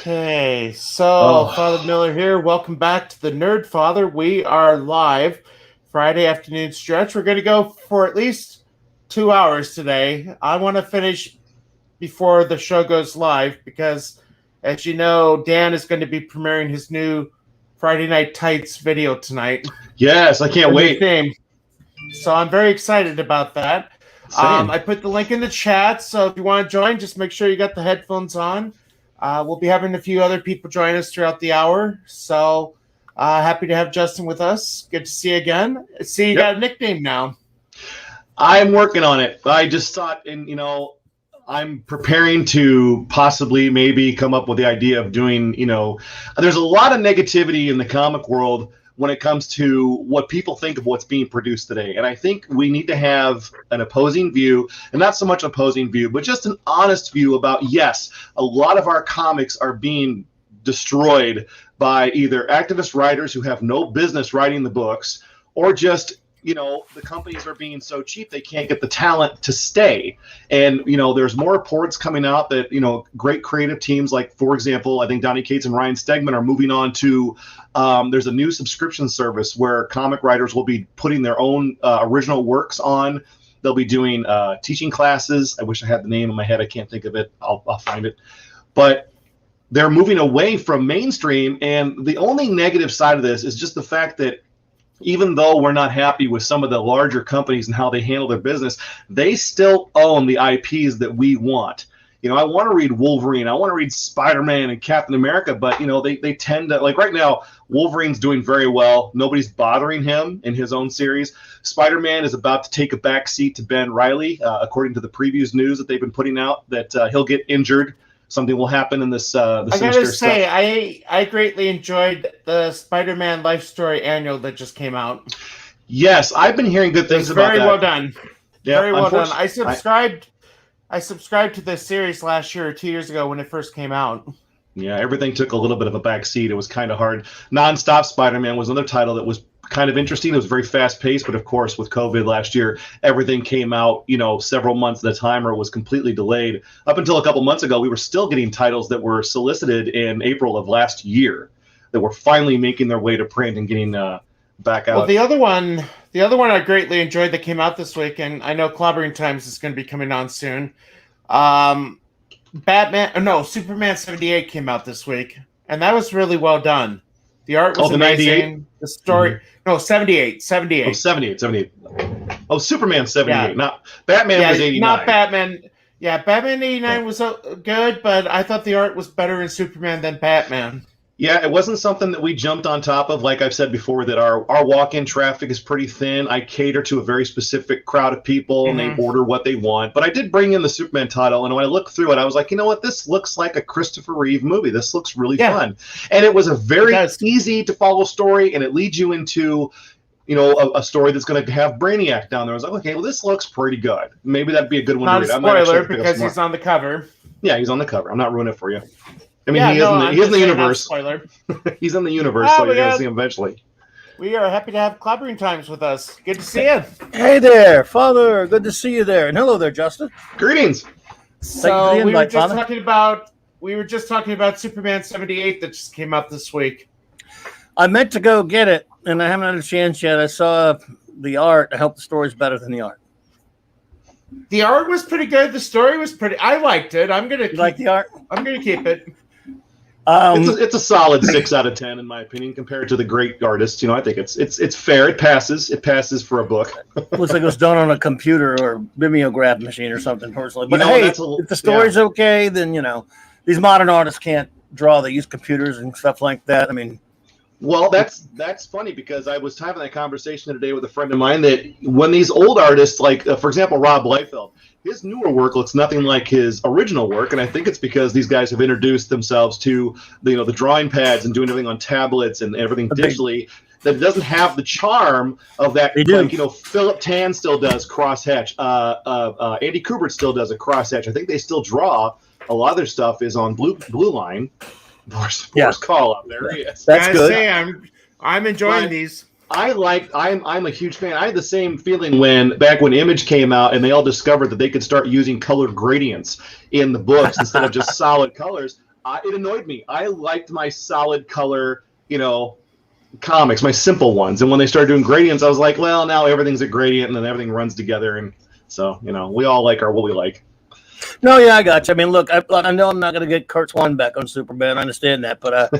Okay, so Oh, Father Miller here. Welcome back to the Nerd Father. We are live Friday afternoon stretch. We're going to go for at least 2 hours today. I want to finish before the show goes live because, as you know, Dan is going to be premiering his new Friday Night Tights video tonight. yes, I can't A new wait. theme. So I'm very excited about that. Same. I put the link in the chat, so if you want to join, just make sure you got the headphones on. We'll be having a few other people join us throughout the hour. So happy to have Justin with us. Good to see you again. See, you got a nickname now. I'm working on it. I just thought, I'm preparing to possibly maybe come up with the idea of doing, there's a lot of negativity in the comic world when it comes to what people think of what's being produced today. And I think we need to have an opposing view, and not so much opposing view, but just an honest view about, yes, a lot of our comics are being destroyed by either activist writers who have no business writing the books, or just the companies are being so cheap they can't get the talent to stay. And there's more reports coming out that great creative teams, like, for example, I think Donny Cates and Ryan Stegman are moving on to there's a new subscription service where comic writers will be putting their own original works on. They'll be doing teaching classes. I wish I had the name in my head. I can't think of it. I'll find it. But they're moving away from mainstream, and the only negative side of this is just the fact that even though we're not happy with some of the larger companies and how they handle their business, they still own the IPs that we want. I want to read Wolverine, I want to read Spider-Man and Captain America, but they tend to, like right now, Wolverine's doing very well. Nobody's bothering him in his own series. Spider-Man is about to take a back seat to Ben Reilly, according to the previews news that they've been putting out, that he'll get injured. Something will happen in this. I gotta say, I greatly enjoyed the Spider-Man Life Story Annual that just came out. Yes, I've been hearing good things about that. Very well done. Yeah, very well done. I subscribed to this series last year or 2 years ago when it first came out. Yeah, everything took a little bit of a back seat. It was kind of hard. Nonstop Spider-Man was another title that was kind of interesting. It was very fast-paced, but of course, with COVID last year, everything came out, several months at a time, or it was completely delayed. Up until a couple months ago, we were still getting titles that were solicited in April of last year that were finally making their way to print and getting back out. Well, the other one I greatly enjoyed that came out this week, and I know Clobbering Times is going to be coming on soon. Superman 78 came out this week, and that was really well done. The art was amazing. 98? The story, mm-hmm. No, 78. Oh, 78. Oh, Superman 78, not Batman was 89. Not Batman. Yeah, Batman 89 was good, but I thought the art was better in Superman than Batman. Yeah, it wasn't something that we jumped on top of. Like I've said before, that our walk-in traffic is pretty thin. I cater to a very specific crowd of people, and they order what they want. But I did bring in the Superman title, and when I looked through it, I was like, you know what? This looks like a Christopher Reeve movie. This looks really fun. And it was a very easy-to-follow story, and it leads you into a story that's going to have Brainiac down there. I was like, okay, well, this looks pretty good. Maybe that'd be a good one to read. Not a spoiler, because he's on the cover. Yeah, he's on the cover. I'm not ruining it for you. I mean, he is in the universe. He's in the universe, so you're going to see him eventually. We are happy to have Clobbering Times with us. Good to see you. Hey there, Father. Good to see you there. And hello there, Justin. Greetings. So we were just talking about Superman 78 that just came out this week. I meant to go get it, and I haven't had a chance yet. I saw the art. I hope the story's better than the art. The art was pretty good. The story was pretty. I liked it. I'm gonna like the art. I'm gonna keep it. It's a solid 6 out of 10 in my opinion, compared to the great artists. I think it's fair. It passes. It passes for a book. Looks like it was done on a computer or mimeograph machine or something. Personally, but if the story's okay, then these modern artists can't draw. They use computers and stuff like that. I mean. Well, that's funny, because I was having that conversation today with a friend of mine that when these old artists, like, for example, Rob Liefeld, his newer work looks nothing like his original work, and I think it's because these guys have introduced themselves to the drawing pads and doing everything on tablets and everything digitally. That it doesn't have the charm of that. Philip Tan still does crosshatch. Andy Kubert still does a crosshatch. I think they still draw. A lot of their stuff is on Blue Line. Boris Call up there. Yes. That's good. I'm enjoying these. I'm a huge fan. I had the same feeling back when Image came out and they all discovered that they could start using colored gradients in the books instead of just solid colors. it annoyed me. I liked my solid color, comics, my simple ones. And when they started doing gradients, I was like, well, now everything's a gradient and then everything runs together. And so, we all like what we like. No, yeah, I got you. I mean, look, I know I'm not going to get Kurt Swan back on Superman. I understand that, but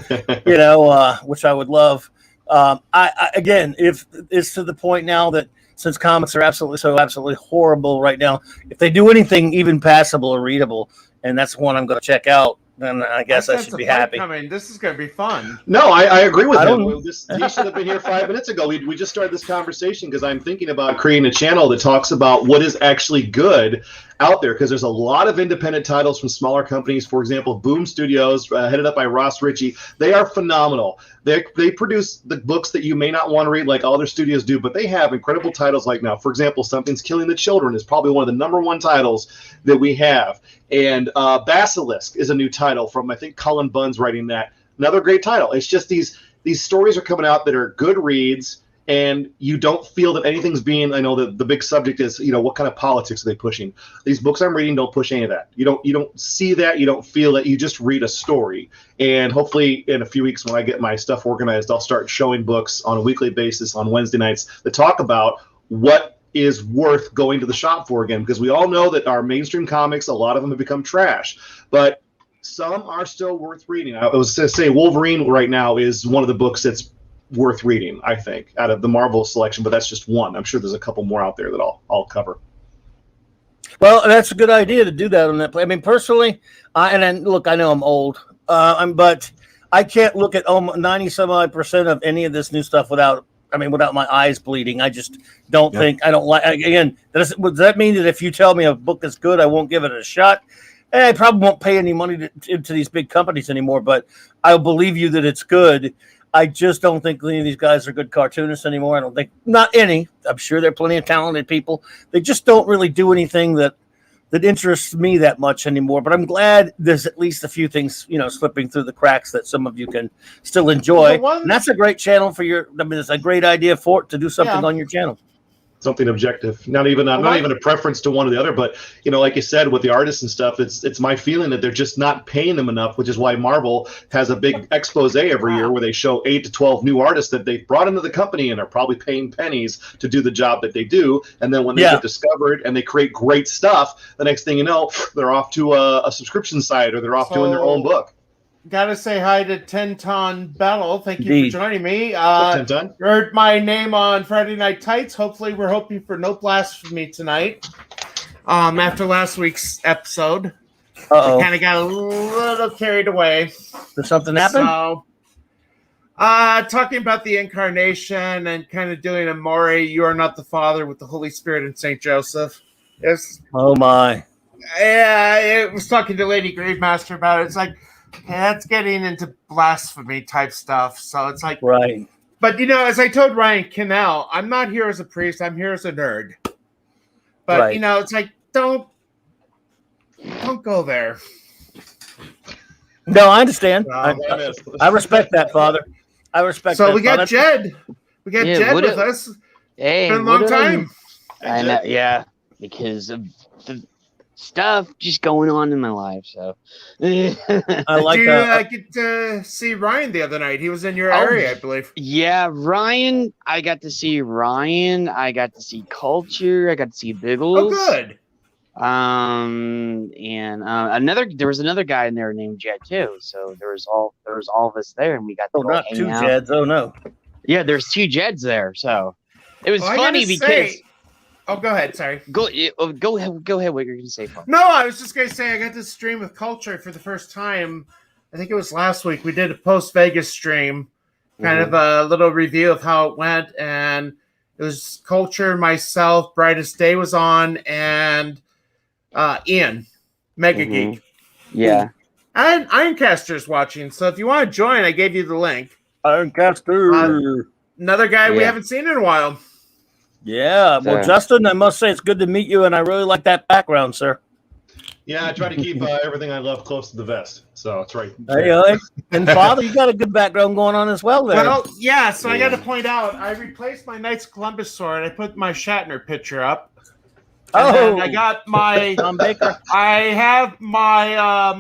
which I would love. I again, if it's to the point now that since comics are absolutely horrible right now, if they do anything even passable or readable, and that's one I'm going to check out, then I guess I should be happy. This is going to be fun. No, I agree with him. He should have been here 5 minutes ago. We just started this conversation because I'm thinking about creating a channel that talks about what is actually good out there, because there's a lot of independent titles from smaller companies. For example, Boom Studios, headed up by Ross Ritchie. They are phenomenal. They produce the books that you may not want to read like other studios do, but they have incredible titles like now. For example, Something's Killing the Children is probably one of the #1 titles that we have. And Basilisk is a new title from, I think, Cullen Bunn's writing that. Another great title. It's just these stories are coming out that are good reads, and you don't feel that anything's being, I know the big subject is, what kind of politics are they pushing? These books I'm reading don't push any of that. You don't see that, you don't feel that, you just read a story. And hopefully in a few weeks when I get my stuff organized, I'll start showing books on a weekly basis on Wednesday nights that talk about what is worth going to the shop for again, because we all know that our mainstream comics, a lot of them have become trash, but some are still worth reading. I was to say Wolverine right now is one of the books that's worth reading, I think, out of the Marvel selection, but that's just one. I'm sure there's a couple more out there that I'll cover. Well, that's a good idea to do that on that play. I mean, personally, look, I know I'm old, but I can't look at 90% of any of this new stuff without my eyes bleeding. I just don't think, I don't like, again, does that mean that if you tell me a book is good, I won't give it a shot? I probably won't pay any money to these big companies anymore, but I'll believe you that it's good. I just don't think any of these guys are good cartoonists anymore. I don't think, not any. I'm sure there are plenty of talented people. They just don't really do anything that interests me that much anymore. But I'm glad there's at least a few things, slipping through the cracks that some of you can still enjoy. And that's a great channel for it's a great idea for it to do something on your channel. Something objective, not even a preference to one or the other, but like you said, with the artists and stuff, it's my feeling that they're just not paying them enough, which is why Marvel has a big expose every year where they show 8 to 12 new artists that they've brought into the company and are probably paying pennies to do the job that they do. And then when they get discovered and they create great stuff, the next thing you know, they're off to a subscription site or they're off doing their own book. Gotta say hi to Tenton Battle. Thank you for joining me. Heard my name on Friday Night Tights. Hopefully, we're hoping for no blasphemy tonight. After last week's episode, I kind of got a little carried away. Did something happen? So, talking about the incarnation and kind of doing a Maury, you are not the Father with the Holy Spirit and Saint Joseph. Oh my! Yeah, it was talking to Lady Gravemaster about it. It's like, that's getting into blasphemy type stuff. So it's like, right. But as I told Ryan Kinnell, I'm not here as a priest. I'm here as a nerd. But it's like, don't go there. No, I understand. I respect that, Father. I respect. So that, we got Jed. We got Jed with us. Hey, it's been a long time. I know, yeah, because of the stuff just going on in my life. So I like that. I get to see Ryan the other night. He was in your area, I believe. Yeah, Ryan. I got to see Ryan. I got to see Culture. I got to see Biggles. Oh, good. And there was another guy in there named Jed too. So there was all of us there, and we got to not hang two out. Jeds. Oh no. Yeah, there's 2 Jeds there. So it was funny because. Oh, go ahead. Sorry. Go ahead. What you're going to say, Paul. No, I was just going to say I got to stream with Culture for the first time. I think it was last week. We did a post-Vegas stream, kind of a little review of how it went. And it was Culture, myself, Brightest Day was on, and Ian, Mega Geek. Yeah. And Ironcaster's watching. So if you want to join, I gave you the link. Ironcaster. Another guy we haven't seen in a while. Yeah, well, Justin, I must say it's good to meet you, and I really like that background, sir. Yeah, I try to keep everything I love close to the vest, so it's right. And Father, you got a good background going on as well there. Well, yeah, so I got to point out, I replaced my Knights of Columbus sword. I put my Shatner picture up. I got my Tom Baker. I have my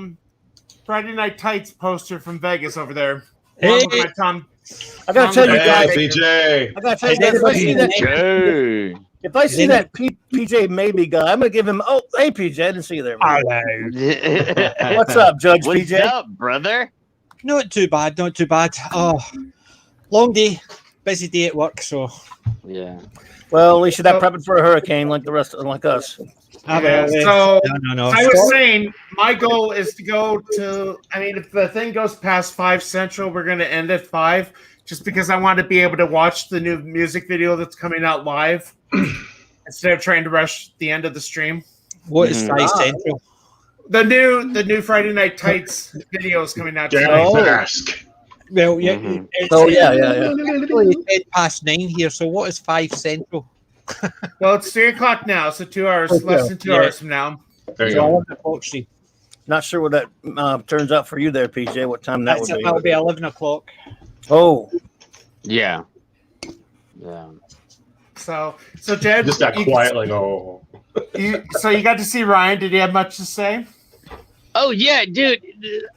Friday Night Tights poster from Vegas over there. Hey. Along with my Tom. I gotta tell you Hey, guys. PJ. I gotta tell you guys. If I see that, Jay. if I see that PJ Maybe guy, I'm gonna give him. Oh, hey PJ, I didn't see you there. Man. Hello. What's up, Judge What's PJ? up, brother? Not too bad, not too bad. Oh, long day, busy day at work, so. Yeah. Well, at least you're not prepping for a hurricane like the rest of like us. So No. I was saying my goal is to go to. I mean, if the thing goes past 5 Central, we're going to end at 5. Just because I want to be able to watch the new music video that's coming out live instead of trying to rush the end of the stream. What is Mhm. 5 Central? The new Friday Night Tights video is coming out today. Oh. Ask. Well, yeah. Mhm. It's, Oh yeah. It's 10:09 here, so what is 5 Central? Well, it's 3 o'clock now, so 2 hours, Okay. less than 2 Yeah. hours from now. There you So go. 11 o'clock stream. Not sure what that turns out for you there, PJ. What time that would be? That'll be 11 o'clock. Oh, Yeah. Yeah. So Jed, Just got you- quiet, like, oh. so you got to see Ryan. Did he have much to say? Oh yeah, dude.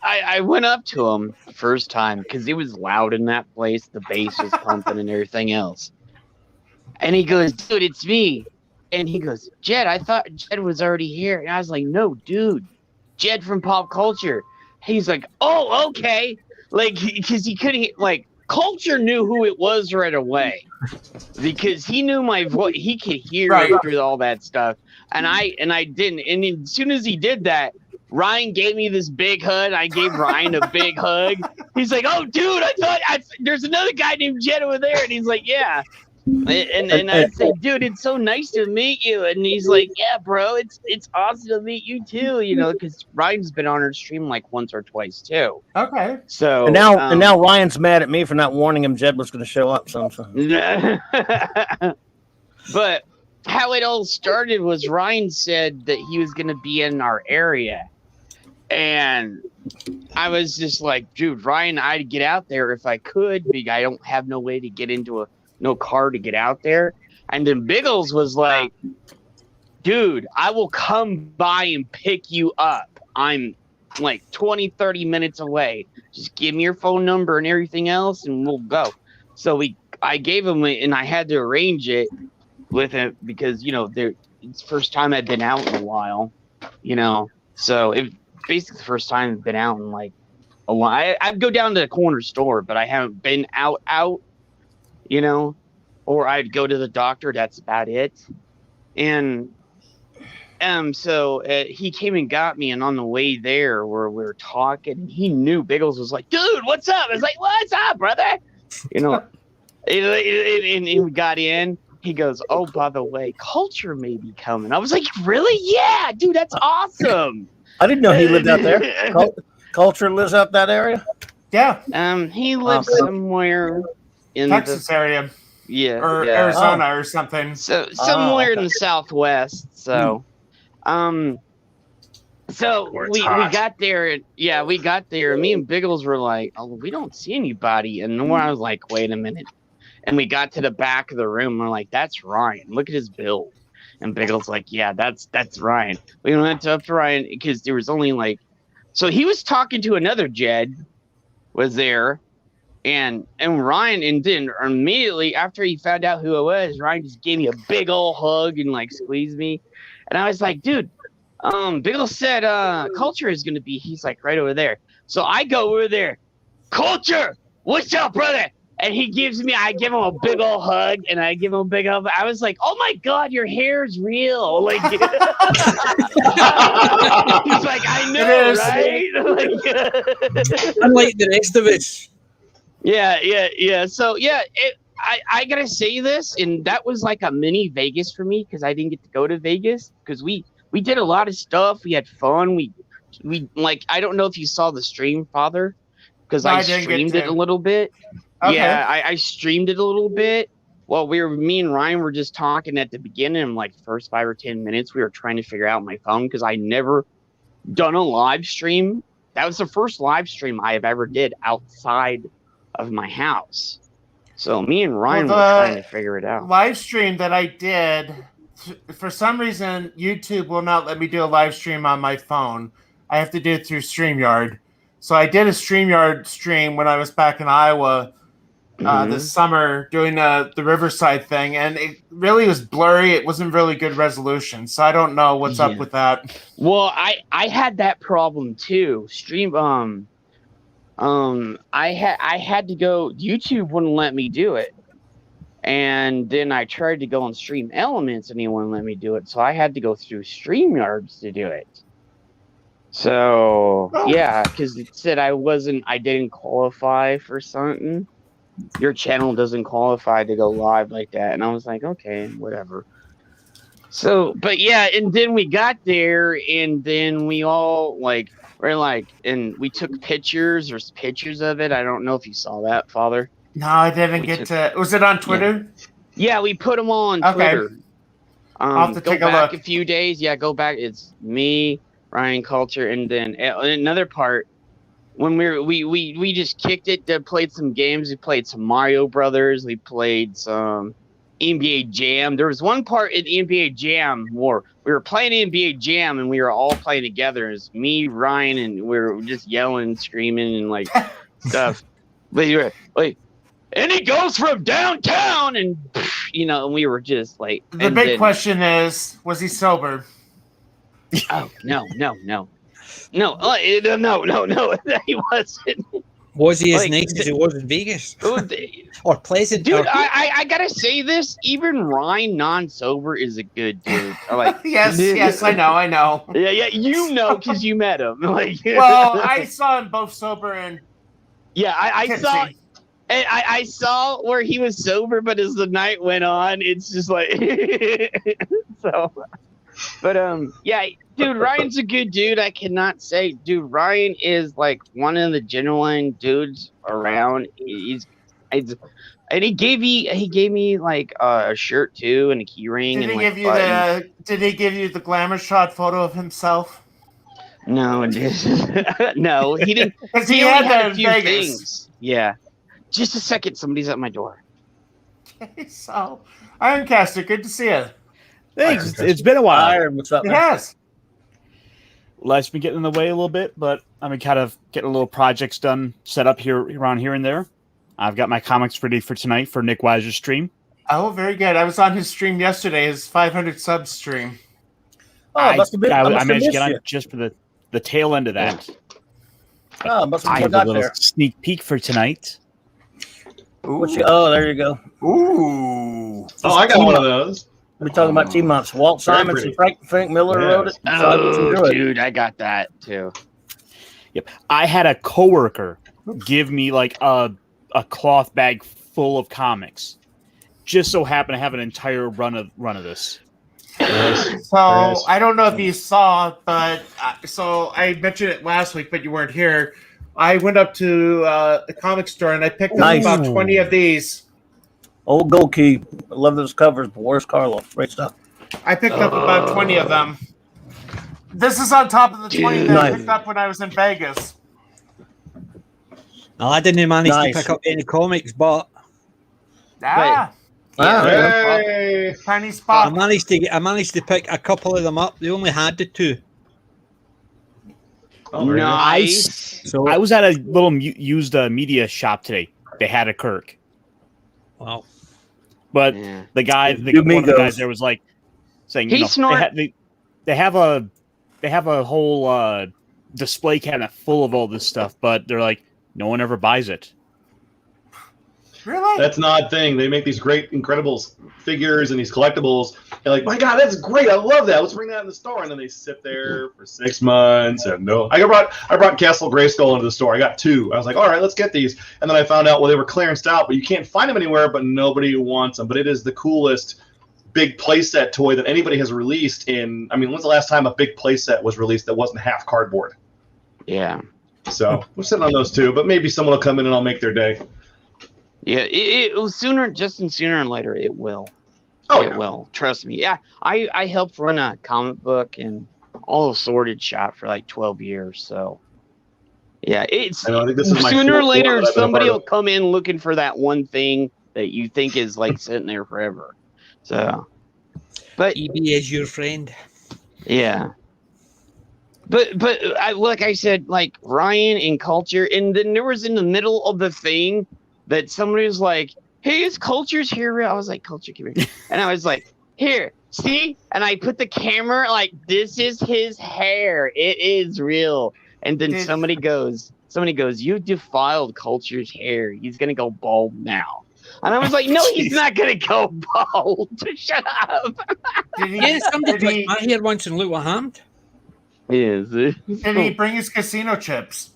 I went up to him the first time because it was loud in that place. The bass was pumping and everything else. And he goes, "Dude, it's me." And he goes, "Jed, I thought Jed was already here." And I was like, "No, dude, Jed from Pop Culture." He's like, "Oh, okay." Like, because he couldn't like Culture knew who it was right away because he knew my voice. He could hear Right. it through all that stuff, and I didn't. And as soon as he did that, Ryan gave me this big hug. I gave Ryan a big hug. He's like, "Oh, dude, I thought there's another guy named Jed over there," and he's like, "Yeah." And I said, "Dude, it's so nice to meet you." And he's like, "Yeah, bro, it's awesome to meet you too." You know, because Ryan's been on our stream like once or twice too. Okay. So and now Ryan's mad at me for not warning him Jed was going to show up. So. But how it all started was Ryan said that he was going to be in our area. And I was just like, dude, Ryan, I'd get out there if I could, because I don't have no way to get into no car to get out there. And then Biggles was like, dude, I will come by and pick you up. I'm like 20, 30 minutes away. Just give me your phone number and everything else and we'll go. So I gave him it and I had to arrange it with him because, you know, it's the first time I'd been out in a while, you know. So it basically the first time I've been out in like a while. I'd go down to the corner store, but I haven't been out, you know, or I'd go to the doctor. That's about it. And so he came and got me, and on the way there, where we were talking, he knew Biggles was like, "Dude, what's up?" I was like, "What's up, brother?" You know, and we got in. He goes, "Oh, by the way, Culture may be coming." I was like, "Really? Yeah, dude, that's awesome." I didn't know he lived out there. Culture lives out that area. Yeah, He lives Awesome. somewhere in Texas area or yeah. Arizona or something. So somewhere in okay. the Southwest. So, so Where it's we hot. got there. And we got there. And me and Biggles were like, "Oh, we don't see anybody." And then I was like, "Wait a minute." And we got to the back of the room. We're like, "That's Ryan. Look at his build." And Biggles like, "Yeah, that's Ryan." We went up to Ryan because there was only like, so he was talking to another Jed, was there. And Ryan, and then immediately after he found out who it was, Ryan just gave me a big old hug and like squeezed me. And I was like, "Dude, Biggles said Culture is gonna be." He's like, "Right over there." So I go over there. "Culture, what's up, brother?" And I give him a big old hug, and I give him a big hug. I was like, "Oh my God, your hair's real!" Like, he's like, "I know, right?" Like, Unlike the rest of us. Yeah. So I gotta say this, and that was like a mini Vegas for me because I didn't get to go to Vegas because we did a lot of stuff. We had fun. We like, I don't know if you saw the stream, Father, because No, I I didn't get streamed it to. a little bit. Okay. Yeah, I streamed it a little bit. Well, me and Ryan were just talking at the beginning, like first 5 or 10 minutes. We were trying to figure out my phone because I never done a live stream. That was the first live stream I have ever did outside of my house. So me and Ryan were trying to figure it out. Live stream that I did, for some reason, YouTube will not let me do a live stream on my phone. I have to do it through StreamYard. So I did a StreamYard stream when I was back in Iowa Mhm. this summer doing the Riverside thing, and it really was blurry. It wasn't really good resolution, so I don't know what's Yeah. up with that. Well, I had that problem too. I had to go. YouTube wouldn't let me do it, and then I tried to go on Stream Elements, and he wouldn't let me do it. So I had to go through StreamYards to do it. So Oh. yeah, because it said I didn't qualify for something. Your channel doesn't qualify to go live like that, and I was like, okay, whatever. So, but yeah, and then we got there, and then we all and we took pictures. There's pictures of it. I don't know if you saw that, Father. No, I didn't We get took- to. Was it on Twitter? Yeah, we put them all on Okay. Twitter. I'll have to Go take a back look. a few days. Yeah, go back. It's me, Ryan Culture, and then another part when we just kicked it. Played some games. We played some Mario Brothers. We played some NBA Jam. There was one part in NBA Jam where we were playing NBA Jam and we were all playing together. It's me, Ryan, and we were just yelling, screaming, and like stuff. But you were like, and he goes from downtown, and and we were just like. The and big then- question is, was he sober? Oh no! No, he wasn't. Was he as Like, nice as he was in Vegas? Dude, Or pleasant? or- I gotta say this. Even Ryan, non-sober, is a good dude. Yes, I know. Yeah, you know, because you met him. Like, Well, I saw him both sober and yeah, I tipsy. saw. And I saw where he was sober, but as the night went on, it's just like so. But yeah, dude, Ryan's a good dude. I cannot say, dude, Ryan is like one of the genuine dudes around. And he gave me like a shirt too and a key ring. Did And he like give you Did he give you the glamour shot photo of himself? No, no, he didn't. Because He he only had had that a in few Vegas. things. Yeah, just a second. Somebody's at my door. So, Ironcaster, good to see you. Thanks. It's been a while. Iron, what's up, It man? has. Life's been getting in the way a little bit, but I'm kind of getting a little projects done, set up here around here and there. I've got my comics ready for tonight for Nick Weiser's stream. Oh, very good. I was on his stream yesterday, his 500 sub stream. Oh, I must have been. I I must have managed to missed get on you. just for the tail end of that. Oh, must have I have a got little there. sneak peek for tonight. Oh, there you go. Ooh. Oh, I got one of those. We're talking about team ups. Walt Very Simons pretty. and Frank Miller Yeah. wrote it. So I listened to Oh, it. dude, I got that too. Yep. I had a coworker give me like a cloth bag full of comics. Just so happened to have an entire run of this. So I don't know if you saw, but so I mentioned it last week, but you weren't here. I went up to the comic store and I picked Nice. up about 20 of these. Old Gold Key. I love those covers. Boris Karloff. Great stuff. I picked up about 20 of them. This is on top of the 20 that I Nice. picked up when I was in Vegas. No, I didn't manage Nice. to pick up any comics, but Ah, Wow. Hey. tiny I spot. managed to pick a couple of them up. They only had the two. Oh, very nice. Nice. So I was at a little used media shop today. They had a Kirk, wow. but Yeah. the guy, You one of the amigos. guys there was like saying, you He's know, smart. they have a whole display cabinet full of all this stuff, but they're like, no one ever buys it. Really? That's an odd thing. They make these great Incredibles figures and these collectibles. They're like, my God, that's great. I love that. Let's bring that in the store. And then they sit there for 6 months. And no, I brought Castle Grayskull into the store. I got 2. I was like, all right, let's get these. And then I found out, well, they were clearanced out, but you can't find them anywhere, but nobody wants them. But it is the coolest big playset toy that anybody has released in, I mean, when's the last time a big playset was released that wasn't half cardboard? Yeah. So we're sitting on those 2, but maybe someone will come in and I'll make their day. Yeah. It was sooner or later, it will. Oh, it yeah. will. Trust me. Yeah. I helped run a comic book and all sorted shop for like 12 years. So, yeah, it's I know, I think this is my sooner or 4th one later that I've been a somebody part will of. come in looking for that one thing that you think is like sitting there forever. So, but EB is your friend. yeah. like I said, like Ryan and Culture, and then there was in the middle of the thing that somebody was like, "Hey, is Culture's here?" I was like, "Culture, come here," and I was like, "Here, see?" And I put the camera like, "This is his hair. It is real." And then somebody goes, "You defiled Culture's hair. He's gonna go bald now." And I was like, "No, he's not gonna go bald. Shut up." Yeah, somebody touched my hair once and look what happened. Did he bring his casino chips?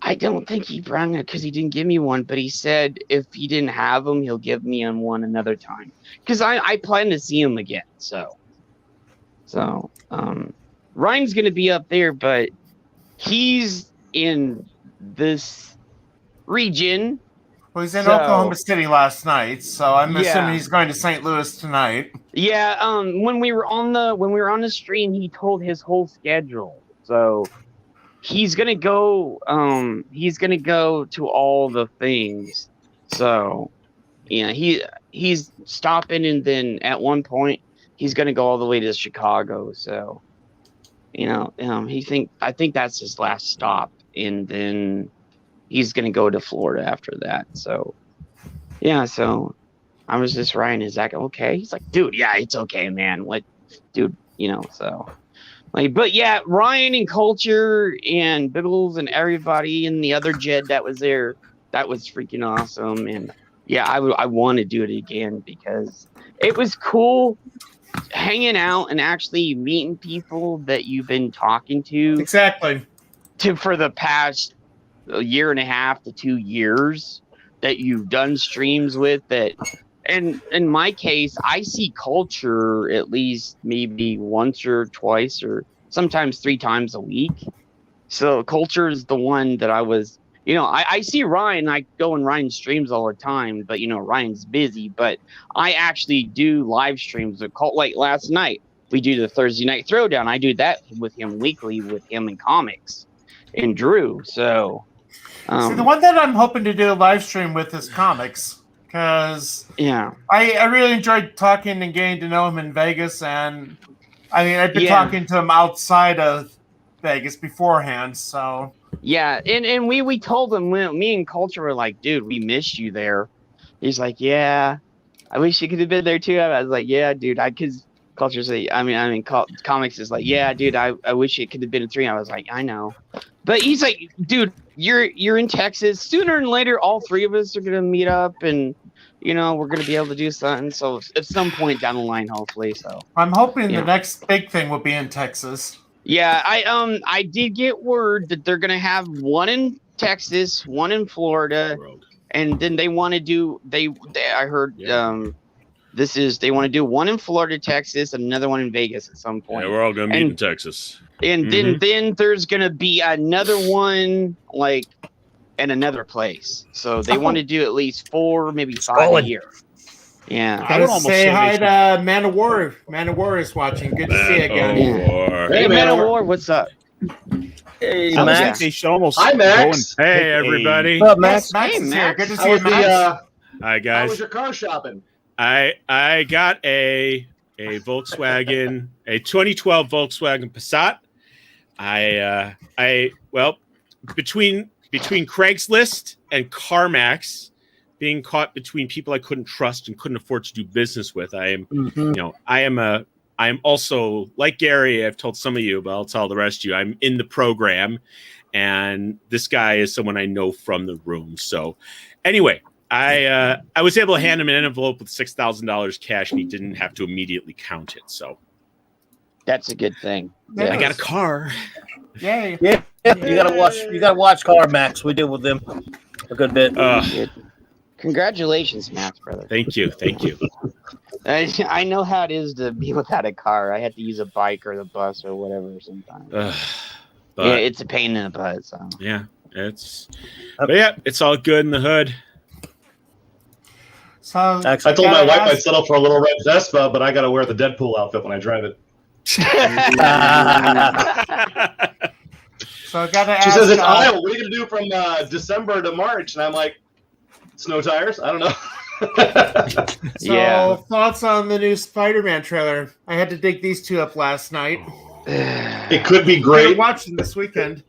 I don't think he brought it because he didn't give me one, but he said if he didn't have them, he'll give me one another time. Because I plan to see him again. So Ryan's gonna be up there, but he's in this region. Well, he's in Oklahoma City last night, so I'm assuming he's going to St. Louis tonight. Yeah, when we were on the stream, he told his whole schedule. So he's gonna go to all the things. So yeah, he's stopping, and then at one point he's gonna go all the way to Chicago. So I think that's his last stop, and then he's gonna go to Florida after that. So yeah, so I was just Ryan, is that okay? He's like, dude, yeah, it's okay, man. What, dude, so like, but yeah, Ryan and Culture and Biggles and everybody and the other Jed that was there, that was freaking awesome. And yeah, I want to do it again because it was cool hanging out and actually meeting people that you've been talking to. Exactly. For the past year and a half to 2 years that you've done streams with that. And in my case, I see Culture at least maybe once or twice or sometimes 3 times a week. So Culture is the one that I was, I see Ryan. I go in Ryan's streams all the time, but Ryan's busy. But I actually do live streams with Cult. Like last night, we do the Thursday Night Throwdown. I do that with him weekly with him and Comics and Drew. So see, the one that I'm hoping to do a live stream with is Comics. Because I really enjoyed talking and getting to know him in Vegas, and I mean I've been talking to him outside of Vegas beforehand. So yeah, and we told him, me and Culture were like, dude, we missed you there. He's like, yeah, I wish you could have been there too. I was like, yeah, dude, because Culture's like, Comics is like, yeah, dude, I wish it could have been a 3. I was like, I know, but he's like, dude, you're in Texas. Sooner than later, all 3 of us are gonna meet up, and we're gonna be able to do something. So at some point down the line, hopefully. So I'm hoping the next big thing will be in Texas. Yeah, I did get word that they're gonna have one in Texas, one in Florida, and then they want to do I heard they want to do one in Florida, Texas, and another one in Vegas at some point. Yeah, we're all gonna meet in Texas. And then there's gonna be another one like in another place. So they want to do at least 4, maybe 5 a year. Yeah. I would almost say hi to Man of War. Man of War is watching. Good to see you again. Hey, Man of War, what's up? Hey, Max. Hi, Max. Hey, everybody. What's up, Max? Max is here. Good to see How you, Max. Hi, guys. How was your car shopping? I got a Volkswagen, a 2012 Volkswagen Passat. Between Craigslist and CarMax, being caught between people I couldn't trust and couldn't afford to do business with, I am also like Gary. I've told some of you, but I'll tell the rest of you. I'm in the program, and this guy is someone I know from the room. So, anyway, I was able to hand him an envelope with $6,000 cash, and he didn't have to immediately count it. So that's a good thing. I got a car. Yay! Yeah, you gotta watch CarMax. We deal with them a good bit. Congratulations, Max, brother. Thank you. I know how it is to be without a car. I had to use a bike or the bus or whatever sometimes. But it's a pain in the butt. So yeah, it's all good in the hood. So I told my wife I'd settle for a little red Vespa, but I got to wear the Deadpool outfit when I drive it. So I gotta ask. She says, "It's Iowa. What are you gonna do from December to March?" And I'm like, "Snow tires? I don't know." Thoughts on the new Spider-Man trailer? I had to dig these 2 up last night. It could be Great great. watching this weekend.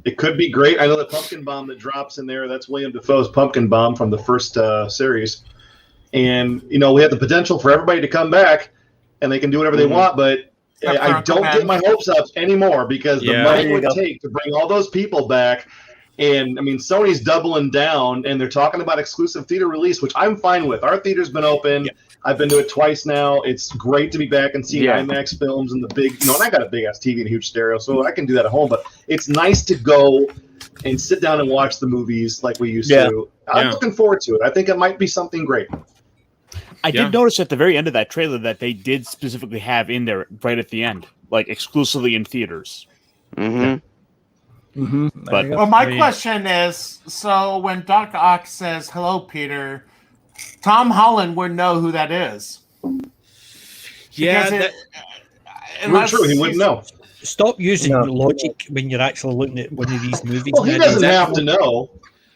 It could be great. I know the pumpkin bomb that drops in there. That's William Dafoe's pumpkin bomb from the first series. And, you know, we have the potential for everybody to come back and they can do whatever they want. But Except for I Uncle don't Ben. get my hopes up anymore because the Yeah. money There you it would go. take to bring all those people back. And, I mean, Sony's doubling down and they're talking about exclusive theater release, which I'm fine with. Our theater's been open. Yeah. I've been to it twice now. It's great to be back and see Yeah. IMAX films and the big, you know, and I got a big ass TV and a huge stereo, so I can do that at home. But it's nice to go and sit down and watch the movies like we used Yeah. to. I'm Yeah. looking forward to it. I think it might be something great. I Yeah. did notice at the very end of that trailer that they did specifically have in there right at the end, like exclusively in theaters. Mm-hmm. But- Well, my Oh, yeah. question is, so when Doc Ock says, "Hello, Peter," Tom Holland would know who that is. Yeah, Because that, unless True, he wouldn't he's- know. Stop using No. logic when you're actually looking at one of these movies. Well, he man. doesn't have Exactly. to know.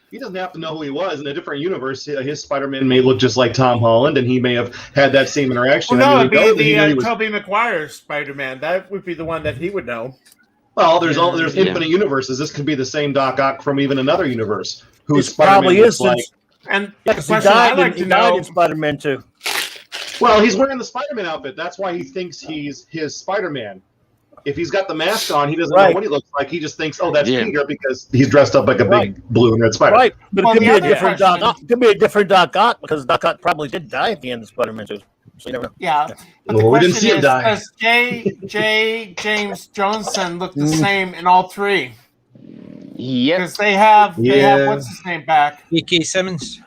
He doesn't have to know who he was. In a different universe, his Spider-Man may look just like Tom Holland, and he may have had that same interaction. Well, no, I mean, it'd he be knew he the was- Tobey Maguire Spider-Man. That would be the one that he would know. well, there's Yeah. infinite universes. This could be the same Doc Ock from even another universe. Who's It probably Spider-Man is looks like. since And yeah, the 'cause he question died, I'd like in, he to died know, in Spider-Man 2. Well, he's wearing the Spider-Man outfit. That's why he thinks he's his Spider-Man. If he's got the mask on, he doesn't know Right. what he looks like. He just thinks, "Oh, that's Yeah. Peter," because he's dressed up like a Right. big blue and red spider. Right, but Well, it could the be a other different Doc question- Ock. It could be a different Doc Ock because Doc Ock probably did die at the end of Spider-Man 2. So you never know. yeah. But the Well, we didn't question see him is, die. does James Johnson look the Mm. same in all three? Yep. Because they have Yeah. what's his name back? J.K. Simmons.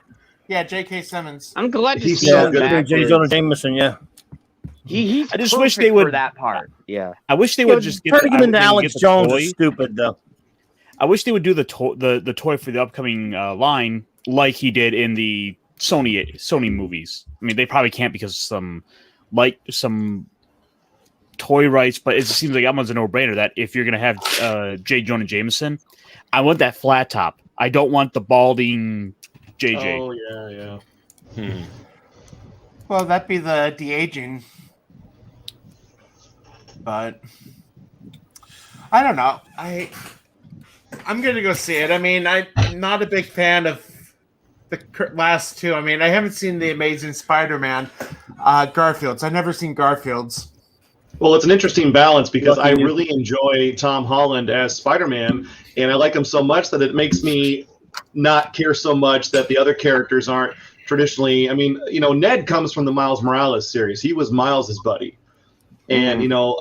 Yeah, J.K. Simmons. I'm glad to He's see so him good. back. James Jonah Jameson, yeah. He's I just wish perfect they would- for that part. Yeah. I wish they Yeah, would just get turning him into they would Alex get the Jones toy. is stupid, though. I wish they would do the toy for the upcoming line like he did in the Sony movies. I mean, they probably can't because some toy rights, but it seems like that one's a no-brainer. That if you're gonna have J. Jonah Jameson, I want that flat top. I don't want the balding JJ. Oh yeah, yeah. Well, that'd be the de-aging. But I don't know. I'm gonna go see it. I mean, I'm not a big fan of the last two. I mean, I haven't seen the Amazing Spider-Man, Garfield's. I've never seen Garfield's. Well, it's an interesting balance because I Lucky you. really enjoy Tom Holland as Spider-Man, and I like him so much that it makes me not care so much that the other characters aren't traditionally. I mean, you know, Ned comes from the Miles Morales series. He was Miles's buddy, and you know,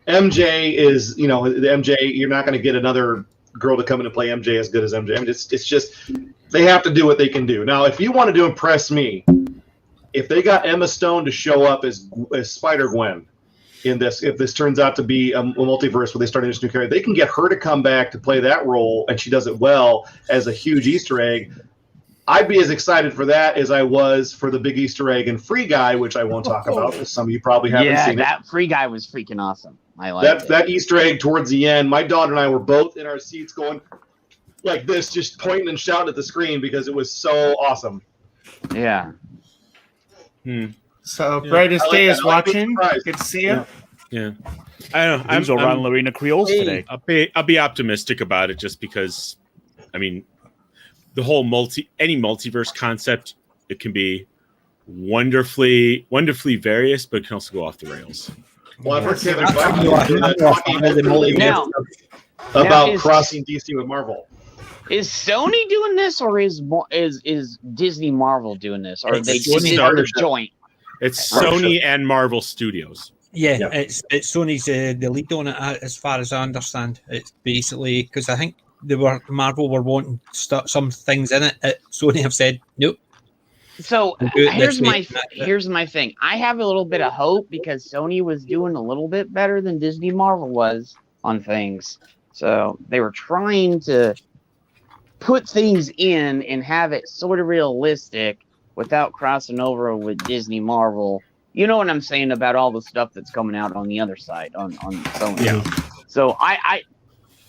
MJ is, you know, the MJ. You're not going to get another girl to come in and play MJ as good as MJ. I mean, it's just they have to do what they can do. Now, if you wanted to impress me, if they got Emma Stone to show up as Spider-Gwen in this, if this turns out to be a multiverse where they start a new character, they can get her to come back to play that role, and she does it well as a huge Easter egg. I'd be as excited for that as I was for the big Easter egg in Free Guy, which I won't talk about because some of you probably haven't Yeah, seen it. that free guy was freaking awesome. I like it. That Easter egg towards the end, my daughter and I were both in our seats going like this, just pointing and shouting at the screen because it was so awesome. Yeah. So, Yeah. Brightest I like Day that. is I like being watching. surprised. Good to see you. Yeah. I don't know. These are around Lorena Creoles Hey. today. I'll be optimistic about it just because, I mean, the whole any multiverse concept, it can be wonderfully various, but it can also go off the rails. Well, I've heard Kevin I Feige know, talking I know the openly Now- about is- crossing DC with Marvel. Is Sony doing this, or is Disney Marvel doing this, or It's they Sony just partnership. joint? It's Partnership. Sony and Marvel Studios. Yeah, Yeah. it's Sony's the lead on it, as far as I understand. It's basically because I think Marvel were wanting some things in it. Sony have said nope. So We'll do it here's this my week. here's my thing. I have a little bit of hope because Sony was doing a little bit better than Disney Marvel was on things. So they were trying to put things in and have it sort of realistic without crossing over with Disney Marvel. You know what I'm saying about all the stuff that's coming out on the other side on Sony. Yeah. So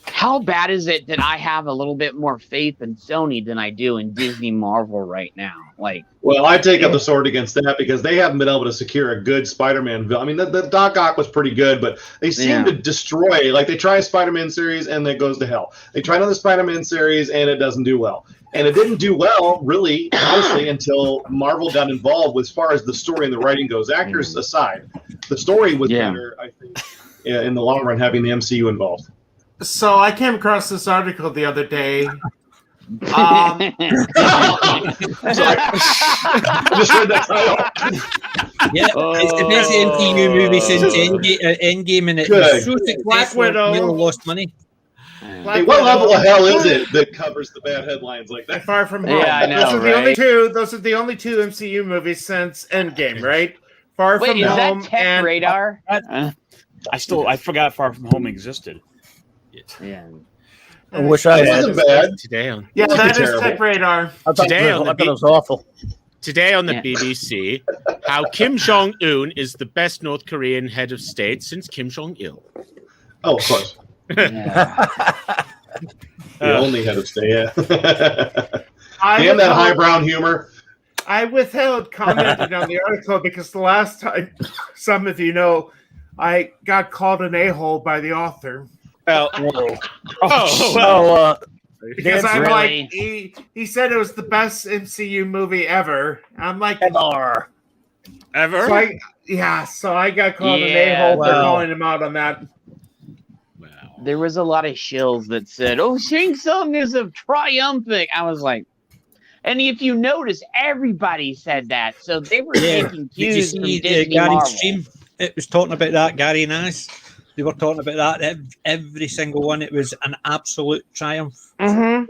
How bad is it that I have a little bit more faith in Sony than I do in Disney Marvel right now? Like, Well, I take up the sword against that because they haven't been able to secure a good Spider-Man villain. I mean, the Doc Ock was pretty good, but they seem to destroy. Like they try a Spider-Man series and it goes to hell. They try another Spider-Man series and it doesn't do well. And it didn't do well, really, honestly, until Marvel got involved as far as the story and the writing goes. Actors aside, the story was better, I think, in the long run, having the MCU involved. So I came across this article the other day. Sorry. I just read that title. Yeah, it's the best MCU movie since Endgame, and it was so successful. Nearly lost money. Hey, what level of hell is it that covers the bad headlines like that? Far From Home. Yeah, I know, those are right? those are the only two MCU movies since Endgame, right? Far From is Home that Tech and Radar? I forgot Far From Home existed. Yeah. I wish I It had. wasn't bad. Today on Yeah, that is terrible. Tech Radar. I thought Today on the I thought it was awful. Today on the Yeah. BBC, how Kim Jong Un is the best North Korean head of state since Kim Jong Il. Oh, of course. Yeah. The only head of state, yeah. I Damn that withheld- highbrow humor. I withheld commenting on the article because the last time, some of you know, I got called an a-hole by the author. Well, Oh, So, Because That's I'm really- like, he said it was the best MCU movie ever. I'm like, MR. ever? so I got called an Yeah, a-hole for wow. calling him out on that. Wow. There was a lot of shills that said, "Oh, Shang Tsung is a triumphant." I was like, and if you notice, everybody said that, so they were taking Did you cues from see Disney Gary's Marvel. stream? It was talking about that, Gary Nash. They were talking about that every single one. It was an absolute triumph. Mm-hmm.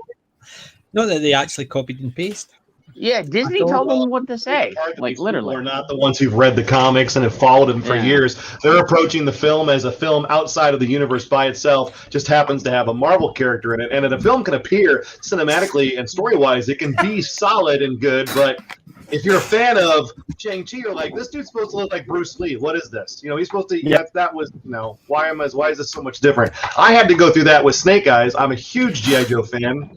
Not that they actually copied and pasted. Yeah, Disney told them what to say, like literally. They're not the ones who've read the comics and have followed them for Yeah. years. They're approaching the film as a film outside of the universe by itself, just happens to have a Marvel character in it. And a film can appear cinematically and story-wise, it can be solid and good, but if you're a fan of Shang-Chi, you're like, this dude's supposed to look like Bruce Lee. What is this? You know, he's supposed to. Yep. That was why is this so much different? I had to go through that with Snake Eyes. I'm a huge G.I. Joe fan,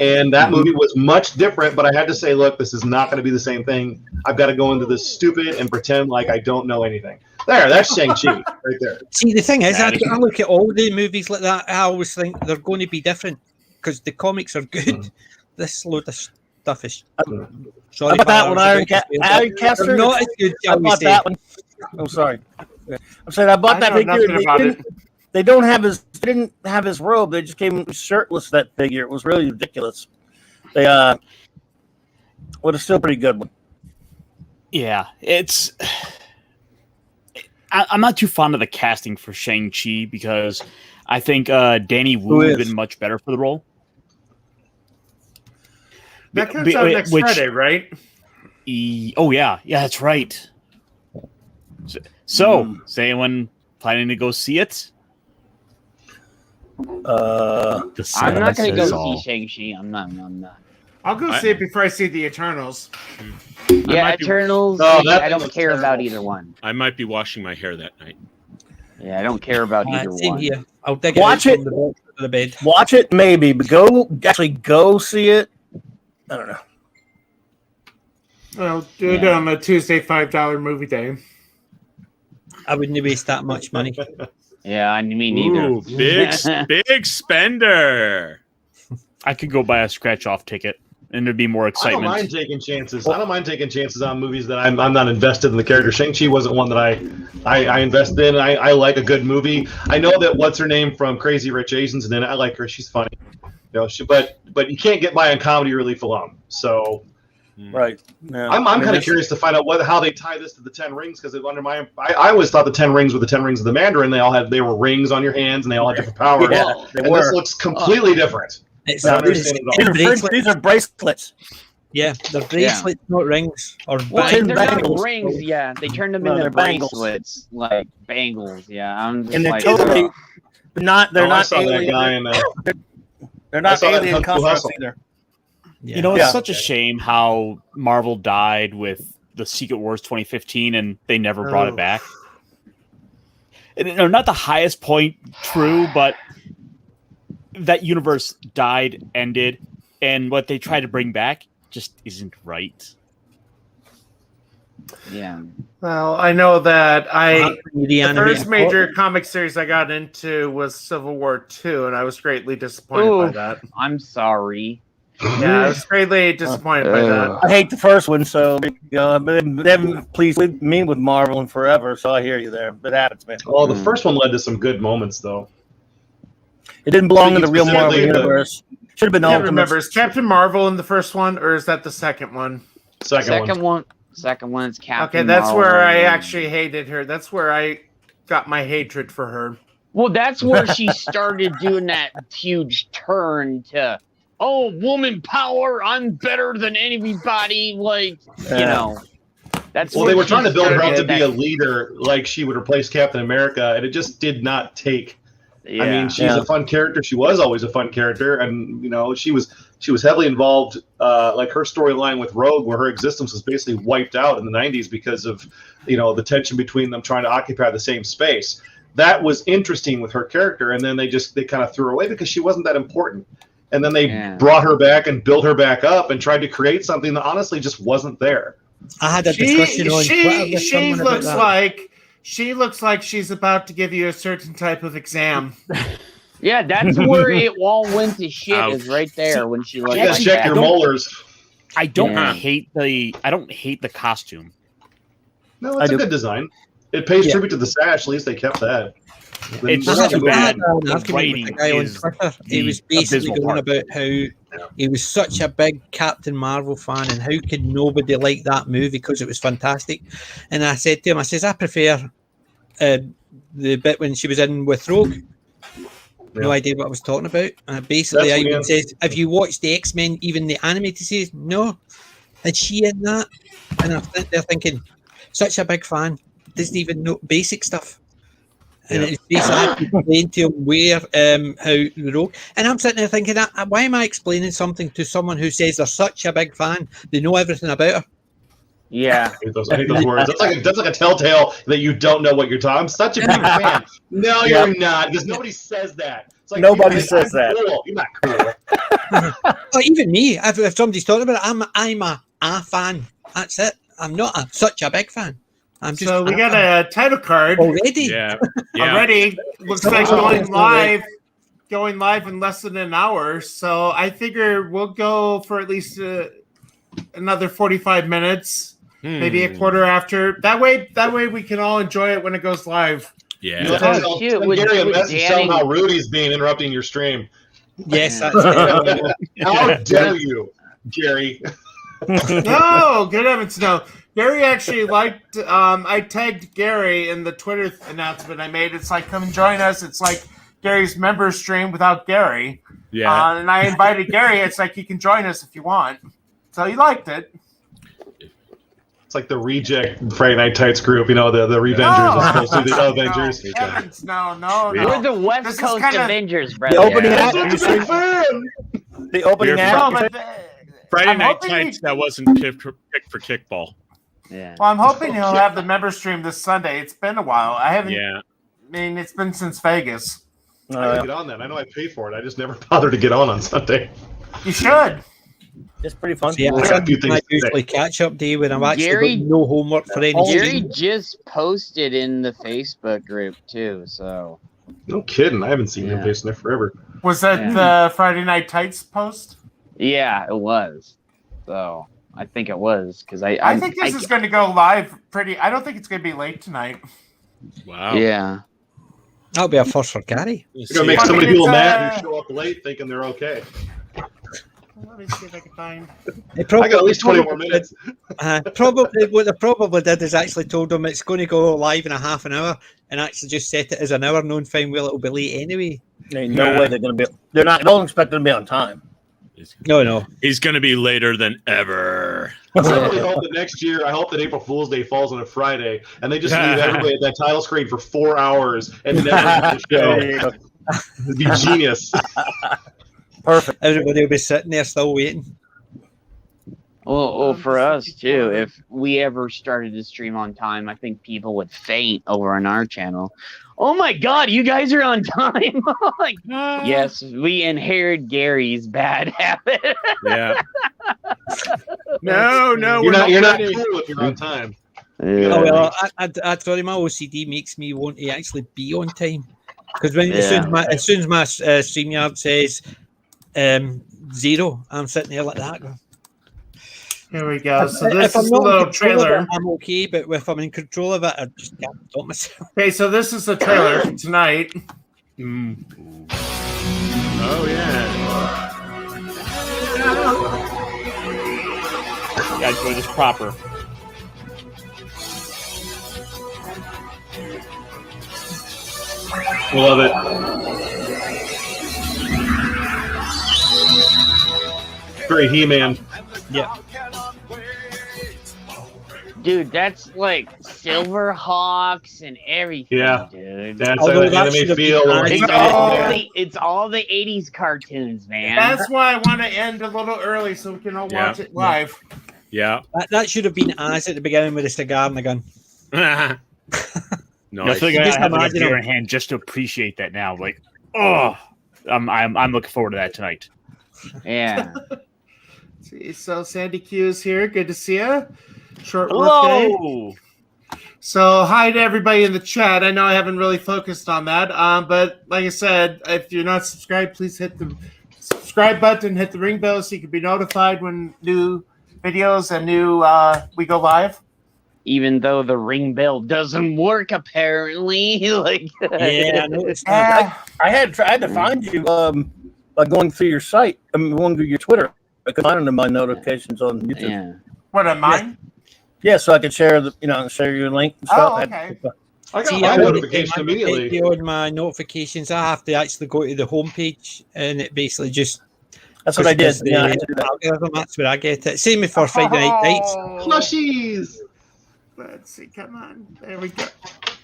and that movie was much different. But I had to say, look, this is not going to be the same thing. I've got to go into this stupid and pretend like I don't know anything. That's Shang-Chi right there. See, the thing is, I look at all the movies like that. I always think they're going to be different because the comics are good. This load of stuff is. Sorry, How about that one, Iron They're Caster? not as good. I Shall we bought say? that one. I'm sorry. I'm saying I bought I that know figure. nothing They about didn't- They didn't have his robe. They just came shirtless. That figure. It was really ridiculous. They but it's still a pretty good one. Yeah, it's. I'm not too fond of the casting for Shang-Chi because I think Danny Wu would have is? been much better for the role. That comes out next Friday, right? Oh yeah, that's right. So, is anyone planning to go see it? I'm not going to go see Shang-Chi. I'm not. I'll go see it before I see the Eternals. Yeah, might be- Eternals. Oh, that I don't looks care about terrible. either one. I might be washing my hair that night. Yeah, I don't care about either Same one. here. I'll dig Watch it out it. from the box of the bed. Watch it, maybe, but go see it. I don't know. Well, do it on a Tuesday $5 movie day. I wouldn't waste that much money. Yeah, me neither. Ooh, big spender. I could go buy a scratch-off ticket, and there'd be more I don't excitement. mind taking chances. I don't mind taking chances on movies that I'm not invested in the character. Shang-Chi wasn't one that I invested in. I like a good movie. I know that what's her name from Crazy Rich Asians, and then I like her. She's funny. You know, but you can't get by on comedy relief alone. So Right. Yeah. I'm kind of curious to find out how they tie this to the 10 rings, because I always thought the 10 rings were the 10 rings of the Mandarin. They were rings on your hands and they all had different powers. Yeah, they and were. this looks completely different. It's, I don't it's, understand it it's all. bracelets. These are bracelets. Yeah, they're bracelets, not rings or Well, Tin they're bangles. not rings. Yeah, they turned them No, into they're bangles. bracelets, like bangles. Yeah, I'm just And they're like, totally not. They're I not saw that alien. guy in They're I not saw that in alien Kung Fu constructs Hustle. either. Yeah. You know, it's Yeah. such a shame how Marvel died with the Secret Wars 2015 and they never brought Oh. it back. And, you know, not the highest point true, but that universe died, ended, and what they try to bring back just isn't right. Yeah. Well, I know that The the animated first major port- comic series I got into was Civil War II, and I was greatly disappointed by Oof, that. I'm sorry. Yeah, I was greatly disappointed by that. I hate the first one, so they haven't pleased me with Marvel in forever. So I hear you there. It happens, man. Well, the first one led to some good moments, though. It didn't belong in the real Marvel Specifically, universe. Should have been I can't Ultimates. remember. Is Captain Marvel in the first one, or is that the second one? Second one. Second one is Captain Okay, that's Marvel. where I actually hated her. That's where I got my hatred for her. Well, that's where she started doing that huge turn to, oh, woman power, I'm better than anybody. Like, you know, that's Well, where they were she trying to build her up to started be a that- leader, like she would replace Captain America, and it just did not take. Yeah. I mean, she's a fun character. She was always a fun character, and you know, she was heavily involved. Like her storyline with Rogue, where her existence was basically wiped out in the '90s because of, you know, the tension between them trying to occupy the same space. That was interesting with her character, and then they kind of threw her away because she wasn't that important. And then they brought her back and built her back up and tried to create something that honestly just wasn't there. I had a discussion on Twitter with someone about that. She looks like she's about to give you a certain type of exam. Yeah, that's where it all went to shit. Is right there when she looked You guys like check that. your molars. I don't Yeah. hate the costume. No, it's I a do. good design. It pays Yeah. tribute to the sash. At least they kept that. It's I just had too a bad. an The argument with writing the guy on is Twitter. He the was basically abysmal going part. about how he was such a big Captain Marvel fan and how could nobody like that movie because it was fantastic. And I said to him, I says, I prefer the bit when she was in with Rogue. No idea what I was talking about. Basically, That's I even weird. says, have you watched the X-Men, even the animated series? No. And she in that? And I'm sitting there thinking, such a big fan, doesn't even know basic stuff. And it's basically I had to explain to him where, how the Rogue. And I'm sitting there thinking, why am I explaining something to someone who says they're such a big fan? They know everything about her. Yeah. I hate those words. That's like a telltale that you don't know what you're talking. I'm such a big fan. No, you're not, because nobody says that. It's like, Nobody you're says that. Cool. You're not cool. Well, even me, if somebody's talking about it, I'm a fan. That's it. I'm not such a big fan. I'm just So we got a title card already. Yeah. Yeah. already. Looks like going live in less than an hour. So I figure we'll go for at least another 45 minutes, maybe a quarter after. That way we can all enjoy it when it goes live. Yeah. You Oh, tell shit, with Gary a message Danny- somehow Rudy's being interrupting your stream. Yes, that's it. How dare you, Gary? No, good heavens, no. Gary actually liked. I tagged Gary in the Twitter announcement I made. It's like, come and join us. It's like Gary's member stream without Gary. Yeah. And I invited Gary. It's like, you can join us if you want. So he liked it. It's like the reject Friday Night Tights group, you know, the Revengers as opposed to the Avengers. No, heavens, no. We're the West This is Coast kinda- Avengers, brother. The opening Yeah. act. I'm such a big fan. The opening We're- act. No, but Friday I'm Night hoping Tights, that wasn't picked for kickball. Yeah. well, I'm hoping he'll have the member stream this Sunday. It's been a while. I haven't. Yeah. I mean, it's been since Vegas. I gotta get on that. I know I pay for it. I just never bother to get on Sunday. You should. It's pretty fun. Yeah, I got a few things my to say. usually catch up day when I'm actually Gary- got no homework for any Gary stream. just posted in the Facebook group too, so No kidding. I haven't seen Yeah. him face in there forever. Was that Yeah. the Friday Night Tights post? yeah, it was. So I think it was because I think this is going to go live pretty. I don't think it's going to be late tonight. Wow. Yeah. That'll be a first for Gary. You're gonna make I so many mean, people it's, mad who show up late thinking they're okay. Let me see if I can find. They I got at least 20 more probably minutes. probably what they probably did is actually told them it's going to go live in a half an hour, and actually just set it as an hour, knowing fine well it'll be late anyway. Ain't no way they're going to be. They're not. Don't expect them to be on time. No. He's going to be later than ever. I really hope that next year, I hope that April Fool's Day falls on a Friday, and they just leave everybody at that title screen for 4 hours and never end the show. There you go. It'd be genius. Perfect. Everybody will be sitting there still waiting. Well, for us too. If we ever started to stream on time, I think people would faint over on our channel. Oh my God, you guys are on time! Like, yes, we inherit Gary's bad habit. Yeah. No, You're not ready. cool if you're on time. Oh, well, I sorry, my OCD makes me want to actually be on time. Because as soon as my StreamYard says 0, I'm sitting there like that. Going, Here we go. So if this I'm is a not in little control of trailer. it, I'm okay, but if I'm in control of it, I just can't stop myself. Okay, so this is the trailer for tonight. Oh yeah. Gotta do this proper. Love it. Very He-Man. Yeah. Dude, that's like Silverhawks and everything, Yeah. dude. That's Although an that anime should have feel. been It's nice. all the 80s cartoons, man. That's why I want to end a little early so we can all watch it live. Yeah. That should have been as at the beginning with the cigar and the gun. No, I feel like I Just have like a imagine beer him. in hand just to appreciate that now. Like, oh, I'm looking forward to that tonight. Yeah. See, so Sandy Q is here. Good to see you. Short work day. Hello. So hi to everybody in the chat. I know I haven't really focused on that, but like I said, if you're not subscribed, please hit the subscribe button, hit the ring bell so you can be notified when new videos and new we go live. Even though the ring bell doesn't work, apparently. Like, Yeah, I noticed that. I had to find you by going through your site. I mean, going through your Twitter. I could find my notifications on YouTube. yeah. What am I? Yeah, so I could share share your link and stuff. Oh, okay. I got See, my I notification immediately. on my notifications, I have to actually go to the homepage, and it basically just That's what I did. pushes Yeah, I the had to do that. algorithm. That's where I get it. Same for Friday Night Nights. Oh, Plushies. let's see. Come on. There we go.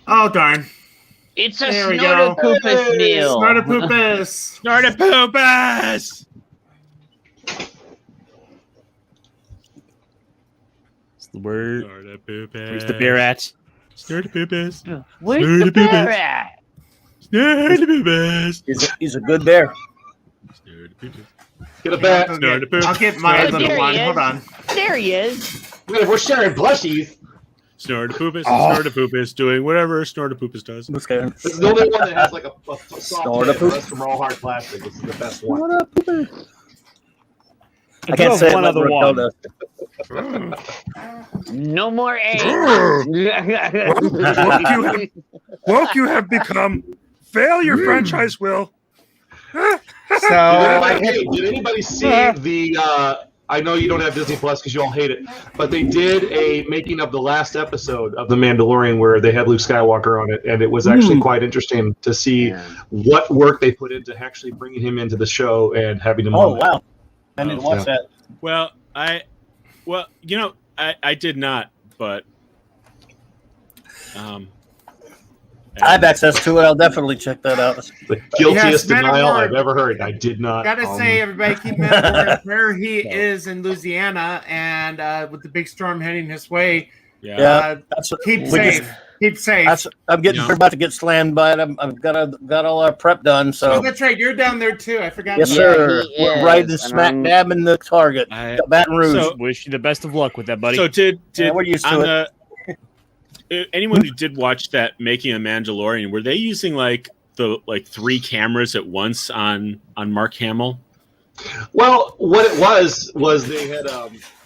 Oh, darn. It's a There we go. Snortopoopus meal. Snortopoopus. Snortopoopus! It's the word. Snortopoopus. Where's the beer at? Snortopoopus. Where's the bear at? Snortopoopus. He's a good bear. Snortopoopus. Get a bat. I'll get my There little he one. is. Hold on. There he is. If we're sharing plushies, Snortopoopus. Oh. Snortopoopus doing whatever Snortopoopus does. Okay. this is the only one that has like a soft Snort lid. a poop. The rest of them are all hard plastic. This is the best one. What up? I I can't do say have one it other like one. Raquel does. No more eggs. Woke you have become. Fail your franchise will. So, Did anybody see the? I know you don't have Disney Plus because you all hate it, but they did a making of the last episode of The Mandalorian where they had Luke Skywalker on it, and it was actually quite interesting to see what work they put into actually bringing him into the show and having him. Oh on there. wow! I didn't watch that. Well, I did not, but I have access to it. I'll definitely check that out. The guiltiest Yes, denial Mandalorian. I've ever heard. I did not. gotta say, everybody, keep in mind where he is in Louisiana, and with the big storm heading his way, yeah. Yeah, that's keep we safe. just- Keep safe. I'm getting Yeah. we're about to get slammed by it. I've got all our prep done. Oh, So that's right. You're down there too. I forgot. yes, about sir. he We're is, right in and smack I'm- dab in the target. I- Baton Rouge. So- Wish you the best of luck with that, buddy. So did we're used to on it. anyone who did watch that Making a Mandalorian, were they using like 3 cameras at once on Mark Hamill? Well, what it was they had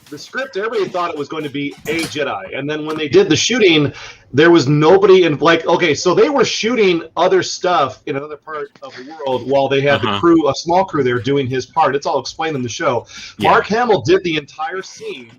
the script. Everybody thought it was going to be a Jedi, and then when they did the shooting, there was nobody in. Like, okay, so they were shooting other stuff in another part of the world while they had the Uh-huh. crew, a small crew there, doing his part. It's all explained in the show. Yeah. Mark Hamill did the entire scene,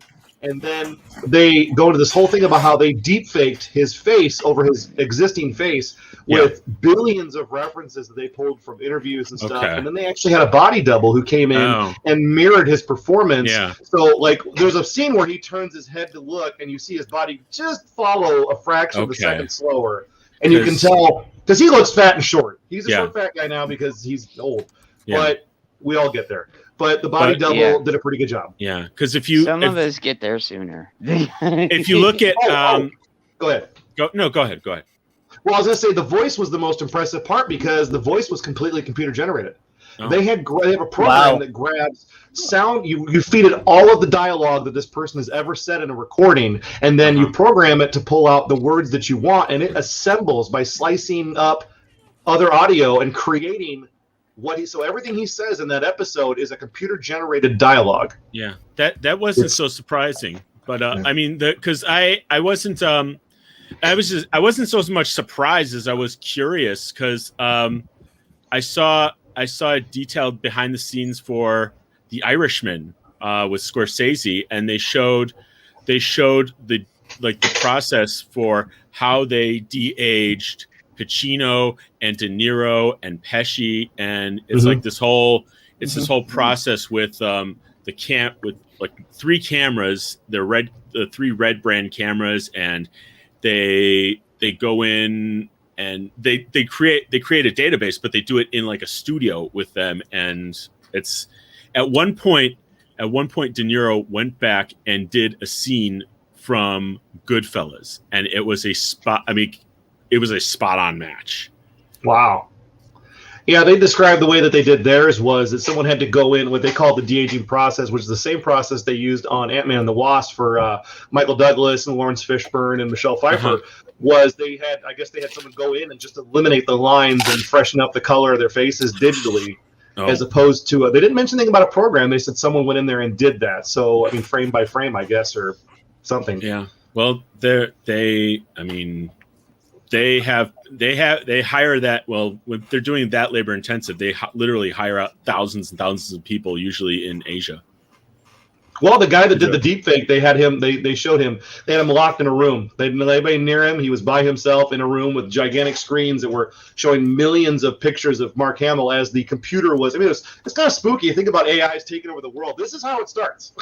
and then they go to this whole thing about how they deep faked his face over his existing face with billions of references that they pulled from interviews and stuff. Okay. And then they actually had a body double who came in Oh, and mirrored his performance. yeah. So, like, there's a scene where he turns his head to look, and you see his body just follow a fraction of a Okay. second slower, and you can 'Cause- tell because he looks fat and short. He's a Yeah. short, fat guy now because he's old, Yeah. but we all get there. but the body But- double Yeah. did a pretty good job. Yeah, because if you Some of if, us get there sooner. if you look at Go ahead. go ahead. Well, I was going to say the voice was the most impressive part because the voice was completely computer generated. Oh. They have a program Wow. that grabs sound. You feed it all of the dialogue that this person has ever said in a recording, and then you program it to pull out the words that you want, and it assembles by slicing up other audio and creating so everything he says in that episode is a computer generated dialogue. Yeah, that wasn't so surprising, but I mean, because I wasn't I wasn't so much surprised as I was curious because I saw it detailed behind the scenes for The Irishman with Scorsese, and they showed the process for how they de-aged Pacino and De Niro and Pesci, and it's like this whole process with with like 3 cameras, the 3 red brand cameras, and they go in and they create a database, but they do it in like a studio with them, and it's at one point De Niro went back and did a scene from Goodfellas, and it was a spot on match. Wow. Yeah, they described the way that they did theirs was that someone had to go in what they call the de-aging process, which is the same process they used on Ant-Man and the Wasp for Michael Douglas and Lawrence Fishburne and Michelle Pfeiffer. Was they had someone go in and just eliminate the lines and freshen up the color of their faces digitally, as opposed to they didn't mention anything about a program. They said someone went in there and did that. So I mean, frame by frame, I guess, or something. Yeah. Well, they hire that. Well, when they're doing that labor intensive, they literally hire out thousands and thousands of people, usually in Asia. Well, the guy that did the deep fake, they had him. They showed him. They had him locked in a room. They didn't let anybody near him. He was by himself in a room with gigantic screens that were showing millions of pictures of Mark Hamill as the computer was. I mean, it's kind of spooky. You think about AIs taking over the world. This is how it starts.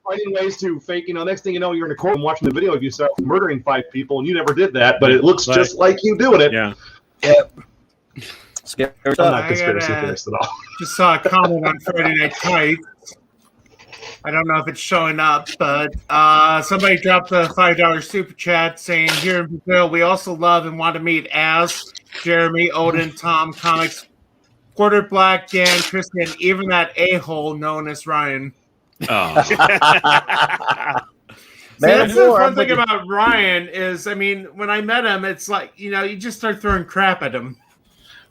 Finding ways to fake. Next thing you know, you're in a courtroom watching the video of you start murdering 5 people, and you never did that, but it looks just like you doing it. Yeah. Scary I'm stuff. not conspiracy theorist at all. Just saw a comment on Friday Night Tights. I don't know if it's showing up, but somebody dropped a $5 super chat saying, here in Brazil, we also love and want to meet Az, Jeremy, Odin, Tom, Comics, Quarter Black, Dan, Tristan, even that a-hole known as Ryan. Oh. See, Man that's of the war, fun I'm thing with you. about Ryan is, I mean, when I met him, it's like, you just start throwing crap at him.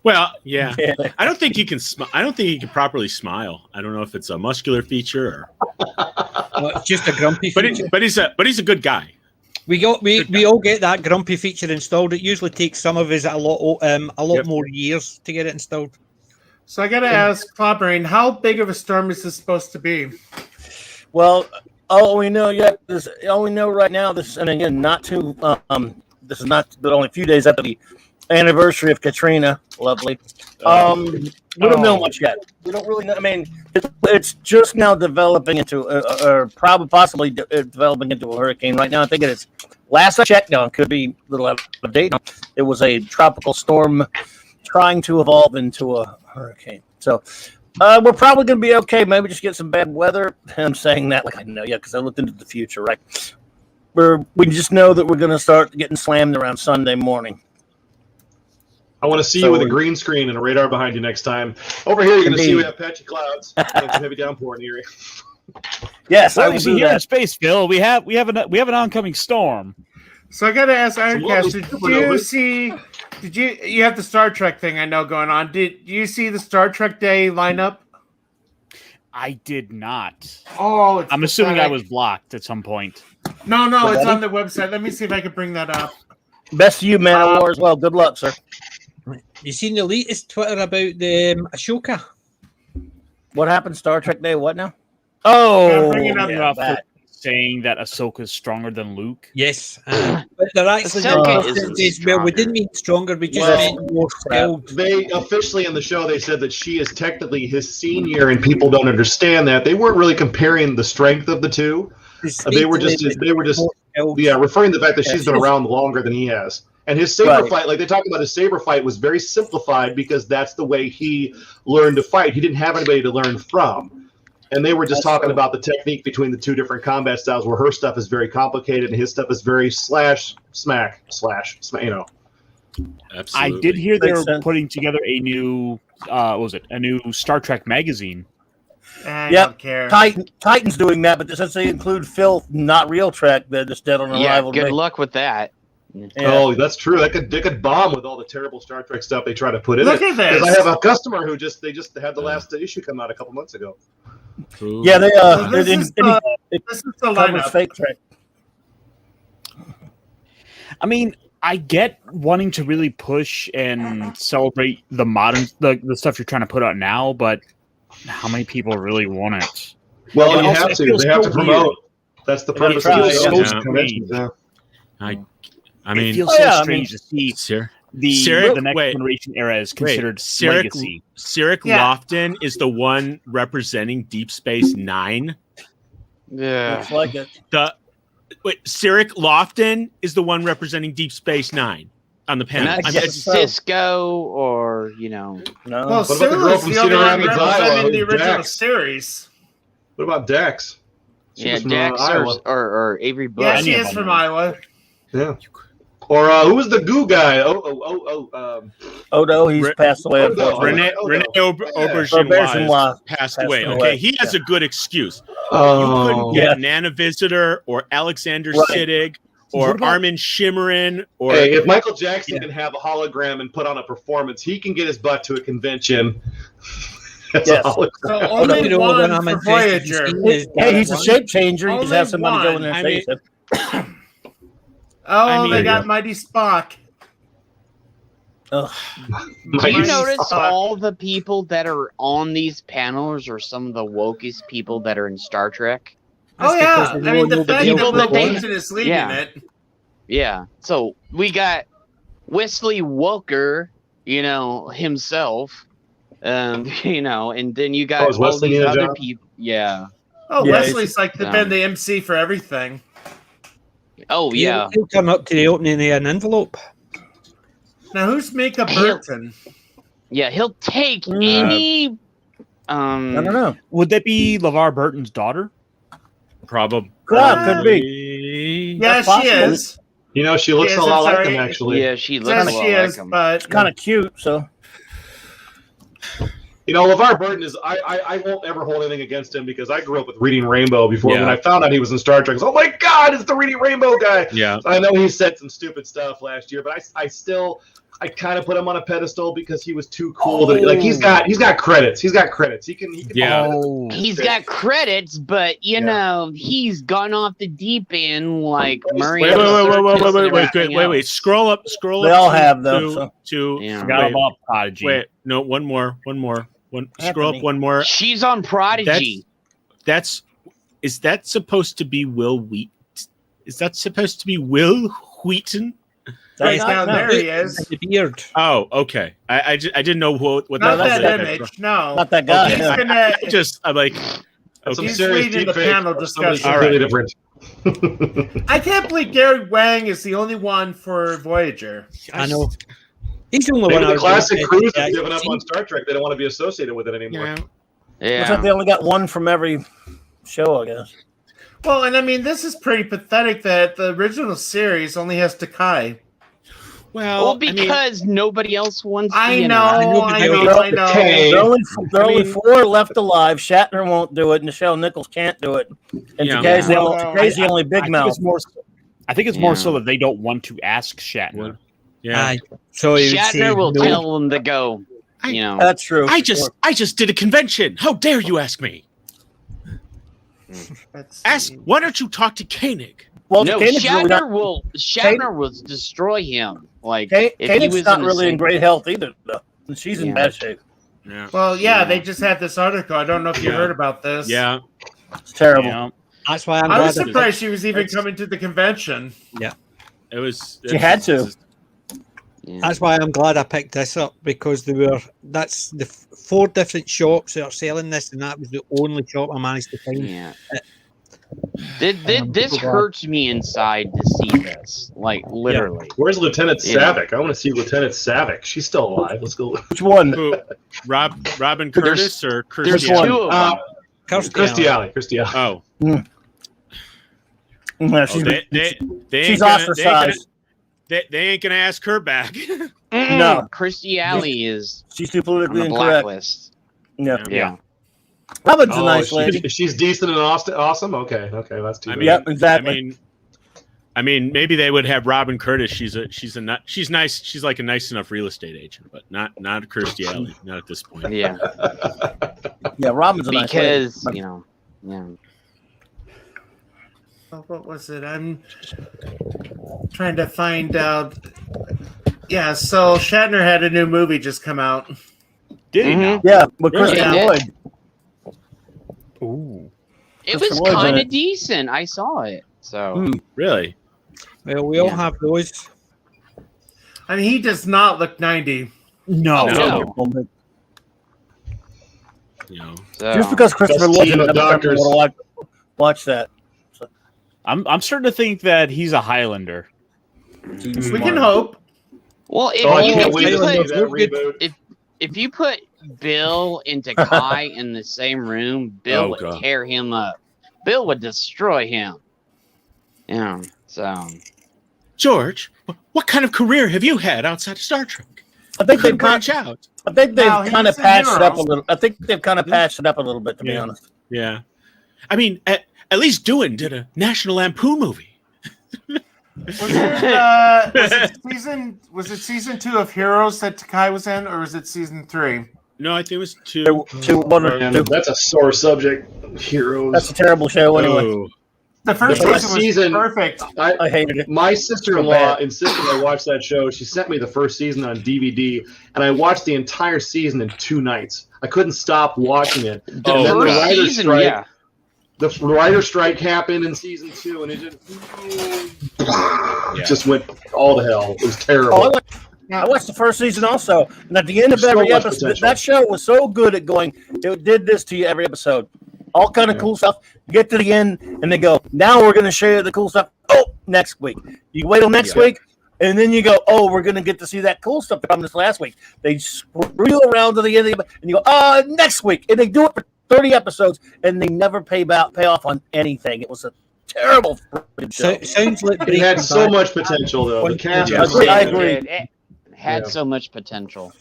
Well, yeah. I don't think he can. I don't think he can properly smile. I don't know if it's a muscular feature, Well, it's just a grumpy feature. but he's a good guy. We all get that grumpy feature installed. It usually takes some of us a lot more years to get it installed. So I got to ask Clobbering, how big of a storm is this supposed to be? Well, all we know right now. This, and again, not too. This is not, but only a few days after the anniversary of Katrina. Lovely. We don't know much yet. We don't really know. I mean, it's just now developing into, or probably possibly developing into a hurricane right now. I think it's last I checked. Now, it could be a little out of date. It was a tropical storm trying to evolve into a hurricane. So we're probably going to be okay. Maybe just get some bad weather. I'm saying that like I know, because I looked into the future, right? We just know that we're going to start getting slammed around Sunday morning. I want to see you with a green screen and a radar behind you next time. Over here, you're going to see we have patchy clouds and some heavy downpour in the area. Yes, I Well, will you see, do here in that. space, Phil, we have an oncoming storm. So I got to ask Ironcast, did you supernovas. see? You have the Star Trek thing I know going on? Did you see the Star Trek Day lineup? I did not. Oh, it's I'm assuming I pathetic. was blocked at some point. No, it's Ready? on the website. Let me see if I can bring that up. Best of you, man of war, as well. Good luck, sir. You seen the latest Twitter about the Ashoka? What happened? Star Trek Day? What now? Yeah, Oh, bring it up. yeah, For that. saying that Ahsoka's stronger than Luke. Yes, but they're actually Ahsoka saying isn't well, we didn't mean stronger. We just Well, meant more skilled. They officially in the show, they said that she is technically his senior, and people don't understand that. They weren't really comparing the strength of the two. They were just more skilled. referring to the fact that she's been around longer than he has. And his saber Right. fight, like they talk about his saber fight, was very simplified because that's the way he learned to fight. He didn't have anybody to learn from. And they were just talking about the technique between the two different combat styles, where her stuff is very complicated and his stuff is very slash, smack, you know. Absolutely. I did hear they Makes were sense. putting together a new, what was it? A new Star Trek magazine. I Yep. don't care. Titan's doing that, but since they include Phil, not real Trek, they're just dead on Yeah, arrival. good luck with that. Yeah. Oh, that's true. They could bomb with all the terrible Star Trek stuff they try to put in Look it. at this. Because I have a customer who just had the last issue come out a couple months ago. Ooh. Yeah, they So this is the it this is the covers lineup. fake Trek. I mean, I get wanting to really push and celebrate the modern, the stuff you're trying to put out now, but how many people really want it? Well, But you also have it to. feels They have so to promote. weird. That's the It purpose feels of the so strange. conventions. Yeah. I It mean, feels Oh, so yeah, I strange mean- to see Sir, the Sarek- next wait. generation era is considered Sarek, legacy. Sarek Yeah. Lofton is the one representing Deep Space Nine. Yeah. Looks like it. Sarek Lofton is the one representing Deep Space Nine on the panel. Not I mean, guess it's- so. Cisco or, No. Well, What about the Sulu girl is from the only Cedar one Rapids, Iowa? representing the original Dax. series. What about Dex? She yeah, was from, Dex Iowa. or Avery Yeah, Bush. she Any of is them. from Iowa. Yeah. Or who was the goo guy? Odo, he's Re- passed away. Odo. unfortunately. Rene, Oh, Rene no. Auberginois passed away. away. Okay, he has a good excuse. You Oh, couldn't get Nana Visitor or Alexander Right. Siddig or What about- Armin Shimmerin or hey, if Michael Jackson can have a hologram and put on a performance, he can get his butt to a convention. That's Yes. a hologram. So You only know what one I'm for interested in Voyager. seeing is Hey, he's a one. shape changer. You just Only have somebody go in one. there and I face mean- him. Oh, I mean- they got Mighty Spock. Ugh. Do you Mighty notice Spock. all the people that are on these panels are some of the wokest people that are in Star Trek? Oh That's yeah, because they I mean know the fact nobody that else Will will want Dayton is leading Yeah. it. Yeah. So we got Wesley Walker, himself, and then you got is all Wesley these in a other job? people. Yeah. Oh, Yeah, Wesley's like um, been the MC for everything. Oh yeah. He'll come up to the opening of an envelope. Now who's Mika Burton? Yeah. He'll take Mm. any. I don't know. Would that be LeVar Burton's daughter? probably. Could be. Yeah, That's she possible. is. You know, she looks Yes, a lot I'm like sorry. him, actually. Yeah, she looks Yes, a she lot like is, him. but Kind of cute. So You know, LeVar Burton is. I won't ever hold anything against him because I grew up with Reading Rainbow before. Yeah. When I found out he was in Star Trek, I was, oh my God, it's the Reading Rainbow guy. Yeah. I know he said some stupid stuff last year, but I kind of put him on a pedestal because he was too cool. Like he's got credits. He's got credits. He can. Yeah. Oh, He's got credits, but he's gone off the deep end like Murray. Wait, Wait. Scroll up. They all have, though, To, so. to Yeah. forgot wait, about Prodigy. wait. No, one more. Scroll up Anthony. one more. She's on Prodigy. Is that supposed to be Will Wheat? Is that supposed to be Will Wheaton? right That's down not- there he is. The beard. Oh, okay. I didn't know what Not that that was. image. No. Not that guy. He's yeah. gonna. I'm like, That's some okay. He's serious leading the deepfake panel of somebody discussion. completely All different. I can't believe Gary Wang is the only one for Voyager. I know. He's the only Maybe one. the classic crews Yeah, have given up see? on Star Trek. They don't want to be associated with it anymore. Yeah. Looks like they only got one from every show, I guess. Well, and I mean, this is pretty pathetic that the original series only has Takai. Well, because nobody else wants to. I know. Okay. There are only mean- 4 left alive. Shatner won't do it. Nichelle Nichols can't do it. And Yeah. Takei's the only- Well, Takei's the only big I think mouth. it's more. I think it's more Yeah. so that they don't want to ask Shatner. Yeah. Aye. So he would say Shatner will no. tell them to go. That's true. I just did a convention. How dare you ask me? Why don't you talk to Koenig? Well, No, Koenig's really not, Shatner will destroy him. Like Koenig's if he was not in the really in same- great health either, though. And she's in Yeah. bad shape. Yeah. Well, yeah, Yeah. they just had this article. I don't know if you Yeah. heard about this. Yeah. It's terrible. Yeah. That's why I'm I was glad. surprised she was even coming to the convention. It was. She had to. That's why I'm glad I picked this up because that's the 4 different shops that are selling this, and that was the only shop I managed to find. Yeah. This hurts me inside to see this. Like literally. Where's Lieutenant Yeah. Savick? I want to see Lieutenant Savick. She's still alive. Let's go. Which one? Who, Robin Curtis or There's Kirstie one? two of them. Kirstie Alley. Oh, Yeah, she's they she's ain't gonna, ostracized. they ain't gonna ask her back. No. Kirstie Alley is She's too on politically the incorrect. blacklist. Yeah. Yeah. Robin's a nice lady. She's decent and awesome. Okay, that's too I bad. mean, Yep, exactly. I mean, maybe they would have Robin Curtis. She's nice. She's like a nice enough real estate agent, but not Kirstie Alley. Not at this point. Yeah. Yeah, Robin's a nice lady. Because, you know, yeah. Oh, what was it? I'm trying to find out. Yeah, so Shatner had a new movie just come out. Did he Mhm. now? Yeah, with Really? Christopher Yeah. Lloyd. Ooh. It Christopher was Lloyd's in kind of it. decent. I saw it. So, Mm. Really? Well, we all Yeah. have those. I mean, he does not look 90. No. No. You know, Just because Christopher Best Lloyd team of didn't have doctors. to watch that. I'm starting to think that he's a Highlander. We can hope. well, if Oh, I you, can't if wait you to see put that reboot. if you put Bill into Kai in the same room, Bill Oh, would God. tear him up. Bill would destroy him. Yeah. So George, what kind of career have you had outside of Star Trek? I think they've Couldn't branch out. I think they've No, he kind of was in patched it up a Heroes. little. I think they've kind of patched it up a little bit, to be Yeah. honest. Yeah, I mean, at least Doohan did a National Lampoon movie. Was it season 2 of Heroes that Takai was in, or was it season 3? No, I think it was two. One or Man, two. that's a sore subject. Heroes. That's a terrible show, anyway. Oh, The first The first season was season- perfect. I hated it. My sister-in-law bad. insisted I watch that show. She sent me the first season on DVD, and I watched the entire season in 2 nights. I couldn't stop watching it. the And then the first writer's season, strike, yeah. the writer strike happened in season 2, and it just went all to hell. It was terrible. Oh, I watched the first season also, and at the end of So every much episode, potential. that show was so good at going. It did this to you every episode. All kind of cool stuff. You get to the end, and they go, "Now we're going to show you the cool stuff." Oh, next week. You wait till next week, and then you go, "Oh, we're going to get to see that cool stuff from this last week." They screw you around to the end of the, and you go, next week," and they do it for 30 episodes, and they never pay off on anything. It was a terrible freaking show. So, sounds like It Breaking had so Bad. much potential, though. The cast Yeah, was I so agree. good. It had Yeah. so much potential.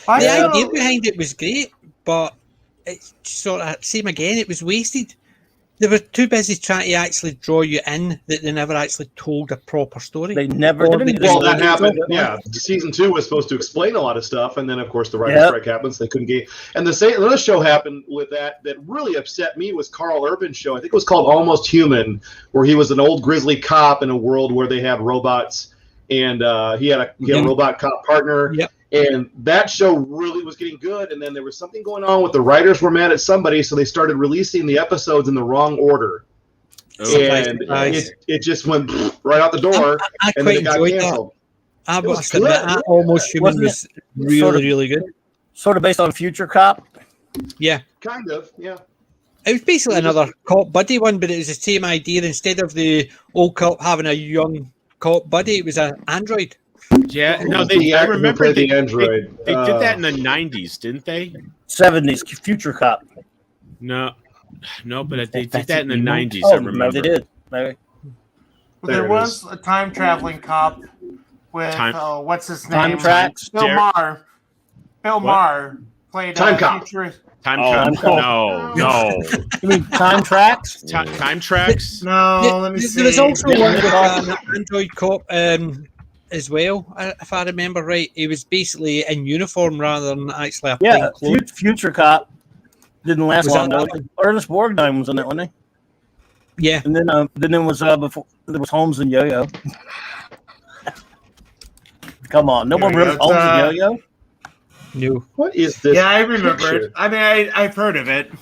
I The don't- idea behind it was great, but it's sort of same again. It was wasted. They were too busy trying to actually draw you in that they never actually told a proper story. They never Or did they- anything. Well, that happened. Yeah. Yeah, season 2 was supposed to explain a lot of stuff, and then of course the writer's Yep. strike happens. They couldn't get. And another show happened with that really upset me was Carl Urban's show. I think it was called Almost Human, where he was an old grizzly cop in a world where they had robots, and he had a robot cop partner. Yep. And that show really was getting good, and then there was something going on with the writers were mad at somebody, so they started releasing the episodes in the wrong order. And it just went right out the door, I and then quite it got enjoyed that. canceled. I It was must admit, good. that Almost Human Wasn't was it really, sort of- really good. Sort of based on Future Cop. Yeah. Kind of, yeah. It was basically another cop buddy one, but it was the same idea. Instead of the old cop having a young cop buddy, it was an android. yeah. No, The I actor who remember played they the android. They did that in the 90s, didn't they? 70s Future Cop. No, but they did that in the 90s. Oh, I remember. they did. Maybe. Well, there There it was a time traveling cop with what's his name? Time Tracks? Bill Derek- Maher. Bill What? Maher played Time Cop. future. Time Oh, Trap. No. You mean Time Tracks? Time Tracks. No, Yeah, let me there see. was also one with an android cop as well, if I remember right. He was basically in uniform rather than actually a plain Yeah, clothes. Future Cop didn't last Was long. that though. Ernest Borgnine was in it, wasn't Yeah. he? And then there was before there was Holmes and Yo-Yo. Come on, no Here one we remembers go. Holmes and Yo-Yo. No. What is this? Yeah, I remember picture? it. I mean, I've heard of it.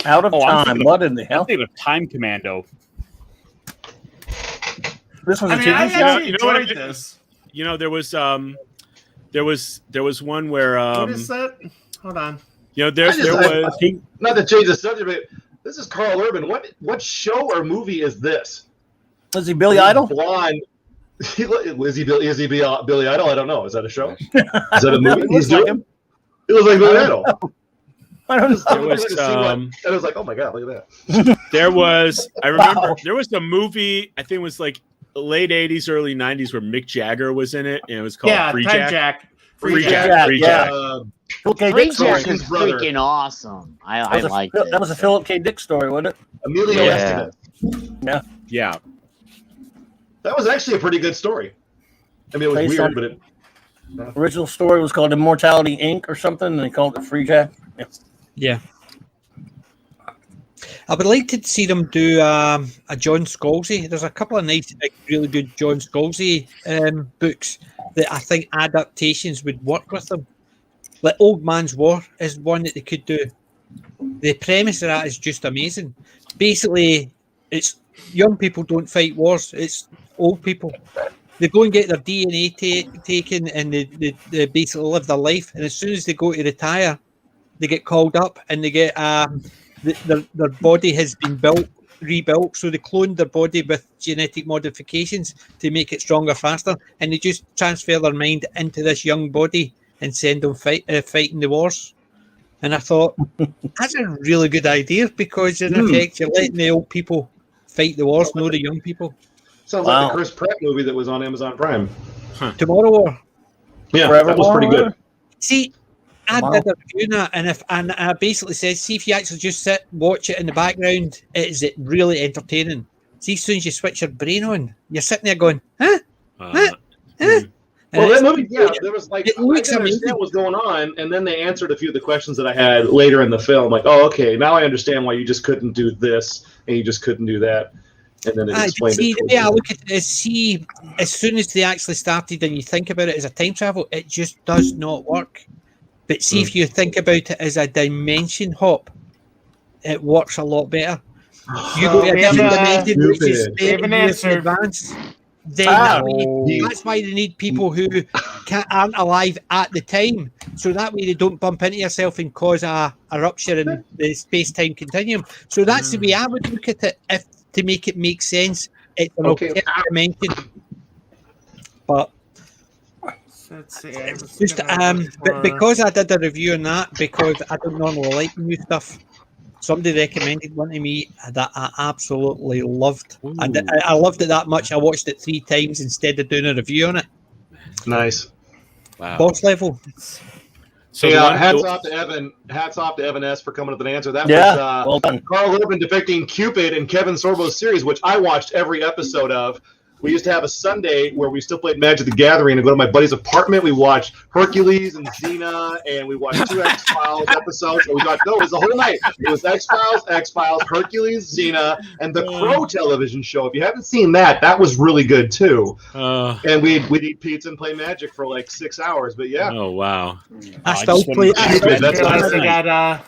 Out of Oh, I'm time. thinking What in the I'm hell? thinking of Time Commando. This was I a mean, TV I show. actually You know what I enjoyed did? this. You know, there was one where What is that? Hold on. you know there I just- was Not to change the subject, but This is Carl Urban. What show or movie is this? Is he Billy Idol? Blonde. Is he Billy Idol? I don't know. Is that a show? Is that a movie? He's doing him. It was like Billy Idol. I don't know. And I was like, oh my god, look at that. I remember there was a movie, I think it was like late 80s, early 90s, where Mick Jagger was in it, and it was called Free Time Jack. Jack. Free Jack. Free Jack. Free Dick story. Jack is brother. freaking awesome. I liked it. That was a Philip K. Dick story, wasn't it? Emilio Yeah. Estevez. Yeah. That was actually a pretty good story. I mean, it was Based weird, on- but it. Original story was called Immortality Inc. or something, and they called it Free Jack. Yeah. Yeah. I would like to see them do a John Scalzi. There's a couple of nice, really good John Scalzi books that I think adaptations would work with them. Like Old Man's War is one that they could do. The premise of that is just amazing. Basically, it's young people don't fight wars. It's old people. They go and get their DNA taken, and they basically live their life. And as soon as they go to retire, they get called up, and they get their body has been rebuilt. So they cloned their body with genetic modifications to make it stronger, faster, and they just transfer their mind into this young body and send them fighting the wars. And I thought that's a really good idea, because in effect you're letting the old people fight the wars, not the young people. Sounds like the Chris Pratt movie that was on Amazon Prime. Tomorrow War. Yeah, Forever that was pretty War? good. See, I did a review on that, and I basically said, see if you actually just sit, watch it in the background, is it really entertaining? See, as soon as you switch your brain on, you're sitting there going, huh? Well, that movie, yeah, there was like, I it looks didn't amazing. understand what was going on, and then they answered a few of the questions that I had later in the film. Like, oh, okay, now I understand why you just couldn't do this, and you just couldn't do that. And then it explained see, it. the way I look at it is, see, as soon as they actually started and you think about it as a time travel, it just does not work. But see, if you think about it as a dimension hop, it works a lot better. You go to a we have different a- dimension, which is Stupid. We have 30 an years in answer. advance. Then Oh. that's why they need people who aren't alive at the time, so that way they don't bump into yourself and cause a rupture in the space-time continuum. So that's the way I would look at it, if to make it make sense. It's an Okay. alternate dimension. But Let's see, I was just gonna look but for- because I did a review on that, because I don't normally like new stuff, somebody recommended one to me that I absolutely loved. And I loved it that much I watched it 3 times instead of doing a review on it. Nice. Wow. Boss level. So Hey, the one- hats off to Evan. Hats off to Evan S for coming up with an answer. That Yeah, was well done. Carl Urban depicting Cupid in Kevin Sorbo's series, which I watched every episode of. We used to have a Sunday where we still played Magic the Gathering and go to my buddy's apartment. We watched Hercules and Xena, and we watched 2 X-Files episodes. And we got, no, it was the whole night. It was X-Files, Hercules, Xena, and the Crow television show. If you haven't seen that, that was really good too. And we'd eat pizza and play Magic for like 6 hours. But yeah. Oh wow. I I still just play. wanted to- I still, That's realize what they I got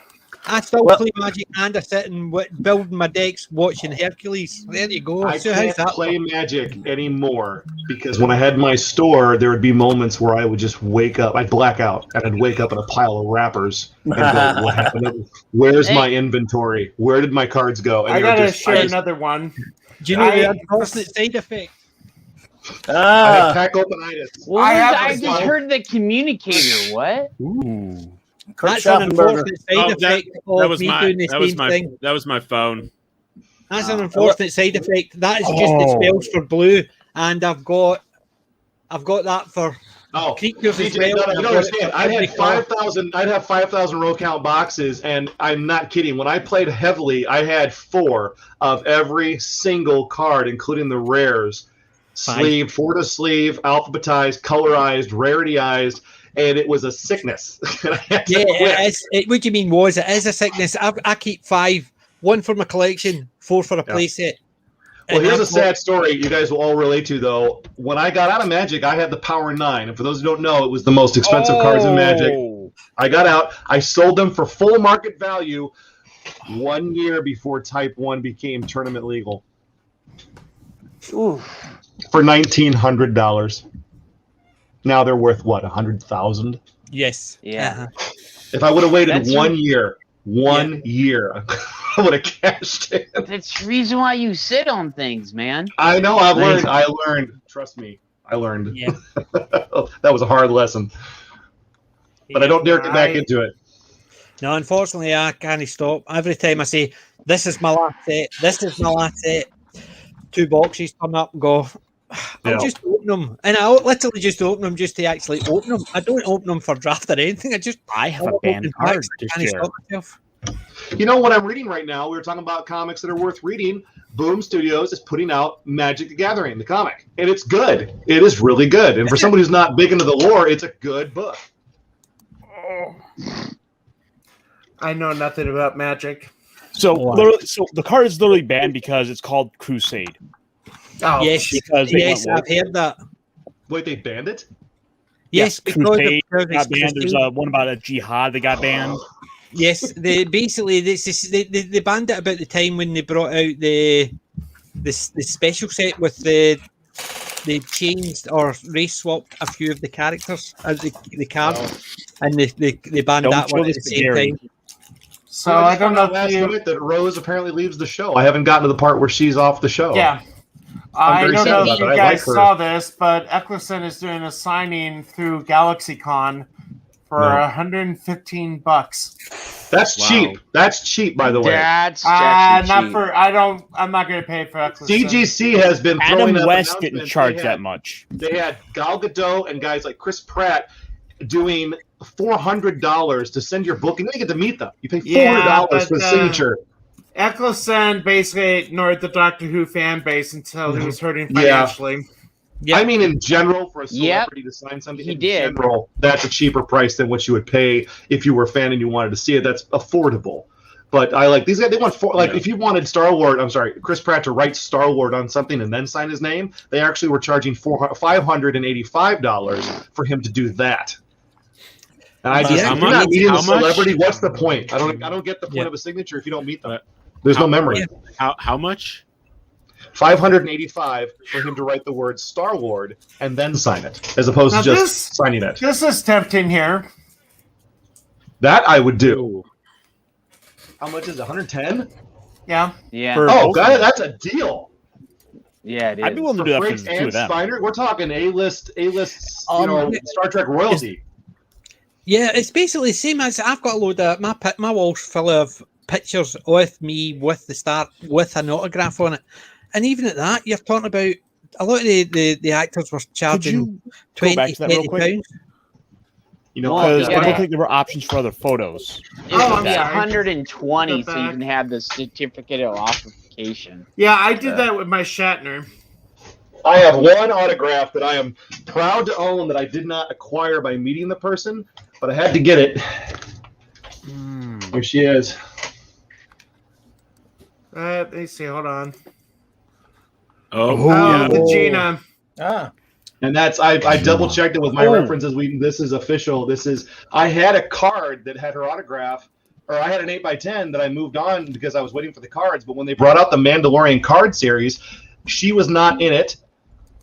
I still Well- play Magic, and I sit and building my decks, watching Hercules. There you go. I So how's can't that play Magic anymore because when I had my store, there would be moments where I would just wake up, I'd black out, and I'd wake up in a pile of wrappers and go, "What happened? Where's my inventory? Where did my cards go?" And I they were gotta just- share I just- another one. Do you know I- the unfortunate side effect? I had Ah, tacopenitis. What I was- have I this just one. heard the communicator. What? Ooh. Kurt That's an Schaffenberger. unfortunate side Oh, effect that of was me my doing the that was same my thing. that was my phone. That's an unfortunate side effect. That is just the Oh. spells for blue, and I've got that for Oh, creatures as CJ, well. no, you I've don't got it understand. for I'd every had color. 5,000. I'd have 5,000 row count boxes, and I'm not kidding. When I played heavily, I had 4 of every single card, including the rares, sleeve, 4 to sleeve, alphabetized, colorized, rarityized, and it was a sickness. And I had to Yeah, quit. what do you mean was? It is a sickness. I keep 5, 1 for my collection, 4 for a playset. Well, And here's a I've got- sad story you guys will all relate to, though. When I got out of Magic, I had the Power 9. And for those who don't know, it was the most expensive cards in Magic. Oh. I got out. I sold them for full market value 1 year before Type 1 became tournament legal Ooh. for $1,900. Now they're worth, what, 100,000? Yes. Yeah. If I would have waited That's 1 year, 1 year, I would have cashed in. That's the reason why you sit on things, man. I know. I learned. Trust me, I learned. Yeah. That was a hard lesson, but I don't dare get back into it. No, unfortunately, I can't stop. Every time I say, "This is my last set. This is my last set," 2 boxes come up and go. I'll just open them, and I literally just open them just to actually open them. I don't open them for draft or anything. I have a banned card to can't share. stop myself. You know what I'm reading right now? We were talking about comics that are worth reading. Boom Studios is putting out Magic the Gathering, the comic, and it's good. It is really good, and for somebody who's not big into the lore, it's a good book. I know nothing about Magic. So the card is literally banned because it's called Crusade. Oh, Yes, because they yes, went I've heard that. Wait, they banned it? Yes, because Crusade of got banned. There's one about a jihad that got banned. Yes, they banned it about the time when they brought out the special set with they changed or race swapped a few of the characters as the card, and they banned Don't that show one at this the to same Gary. time. So I don't know last if you. minute that Rose apparently leaves the show. I haven't gotten to the part where she's off the show. Yeah. I'm I very don't sad know about if you that. I guys like her. saw this, but Eccleston is doing a signing through GalaxyCon for No. $115. That's Wow. cheap. That's cheap, by the way. That's actually Not cheap. for. I'm not going to pay for Eccleston. CGC has been throwing Adam up West didn't announcements. charge They that had- much. They had Gal Gadot and guys like Chris Pratt doing $400 to send your book, and then you get to meet them. You pay $400 Yeah, for the but, signature. Eccleston basically ignored the Doctor Who fan base until he was hurting Yeah. financially. Yeah. I mean, in general, for a Yep. celebrity to sign something, He in did. general, that's a cheaper price than what you would pay if you were a fan and you wanted to see it. That's affordable. But I like these guys. They want if you wanted Chris Pratt to write Star Wars on something and then sign his name, they actually were charging $585 for him to do that. And I just, How if you're not much? meeting How the much? celebrity, what's the point? I don't get the point Yeah. of a signature if you don't meet them. There's no memory. Yeah. How much? $585 for him to write the word Star Wars and then sign it, as opposed Now to just this- signing it. This is tempting here. That I would do. How much is it? 110? Yeah. Yeah, For- Oh, God, that's a deal. yeah, it is. I'd be willing to do that for Frakes the two and of them. Steiner, we're talking A-list, Um, Star Trek royalty. Yeah, it's basically the same as I've got a load of my wall's full of pictures with me with the start with an autograph on it, and even at that, you're talking about a lot of the actors were Could charging you go back to that real quick? £20. You know, Because yeah. I don't think there were options for other photos. It Oh, would I'm be sorry. 120, Go so you back. can have the certificate of authentication. Yeah, I did that with my Shatner. I have one autograph that I am proud to own that I did not acquire by meeting the person, but I had to get it. Here she is. Let me see. Hold on. Oh, Oh, yeah. the Gina. Ah, And that's I double checked it with my references. This is official. I had a card that had her autograph, or I had an 8x10 that I moved on because I was waiting for the cards. But when they brought out the Mandalorian card series, she was not in it.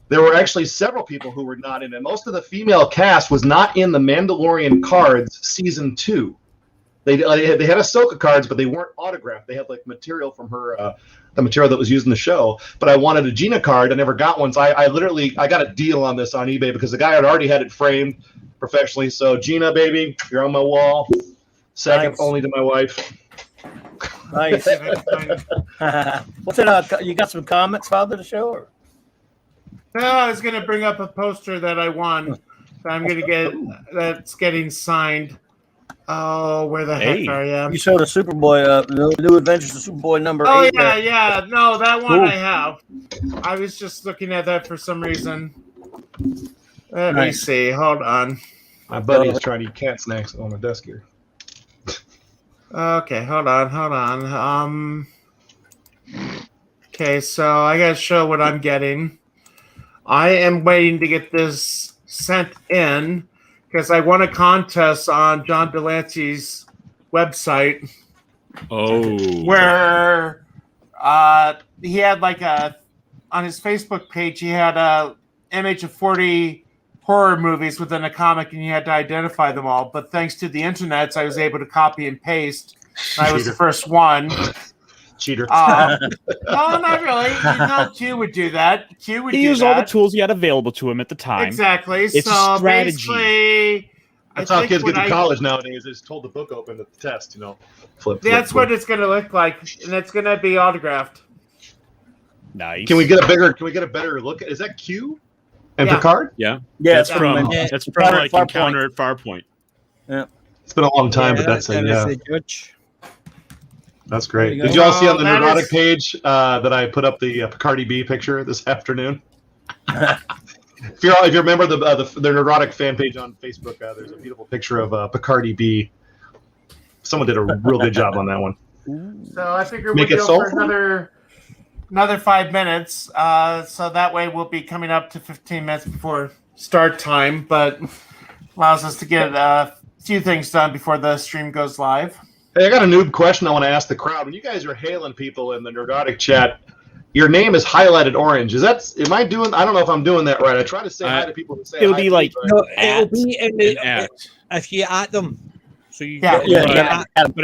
There were actually several people who were not in it. Most of the female cast was not in the Mandalorian cards season 2. They had Ahsoka cards, but they weren't autographed. They had like material from her, the material that was used in the show. But I wanted a Gina card. I never got one, so I got a deal on this on eBay because the guy had already had it framed professionally. So Gina, baby, you're on my wall. Second Nice. only to my wife. nice. What's it? You got some comments, Father, to show? Or? No, I was going to bring up a poster that I won. That I'm going to get. That's getting signed. Oh, where the heck Hey. are you? You showed a Superboy, New Adventures of Superboy number Oh 8. yeah, there. yeah. No, that one Cool. I have. I was just looking at that for some reason. Let me Nice. see. Hold on. My buddy is trying to eat cat snacks on my desk here. Okay, hold on. Okay, so I gotta show what I'm getting. I am waiting to get this sent in because I won a contest on John Delancey's website Oh. where he had on his Facebook page he had a image of 40 horror movies within a comic and you had to identify them all. But thanks to the internet, I was able to copy and paste. I was the first one. cheater. No, not really. You know, Q would do that. Q would He do used that. all the tools he had available to him at the time. Exactly. It's so a strategy. basically, That's I how think kids what get to I- college nowadays. They just hold the book open at the test, Flip. That's what it's going to look like, and it's going to be autographed. Nice. Can we get a better look at? Is that Q and Yeah. Picard? Yeah, That's it's from Yeah. that's from like Farpoint. Encounter at Farpoint. It's been a long time, but that's that is the judge. that's There great. you Did go. you all see on the That Neurotic is- page that I put up the Picardi B picture this afternoon? If you remember the Neurotic fan page on Facebook, there's a beautiful picture of Picardi B. Someone did a real good job on that one. So I figure Make we'll it go for soulful? another 5 minutes. So that way we'll be coming up to 15 minutes before start time, but allows us to get a few things done before the stream goes live. Hey, I got a noob question I want to ask the crowd. When you guys are hailing people in the Neurotic chat, your name is highlighted orange. Am I doing? I don't know if I'm doing that right. I try to say hi to people who say it'll hi be to like- me, but- No, it'll be in the, An if you at them. So you Yeah. get- Yeah.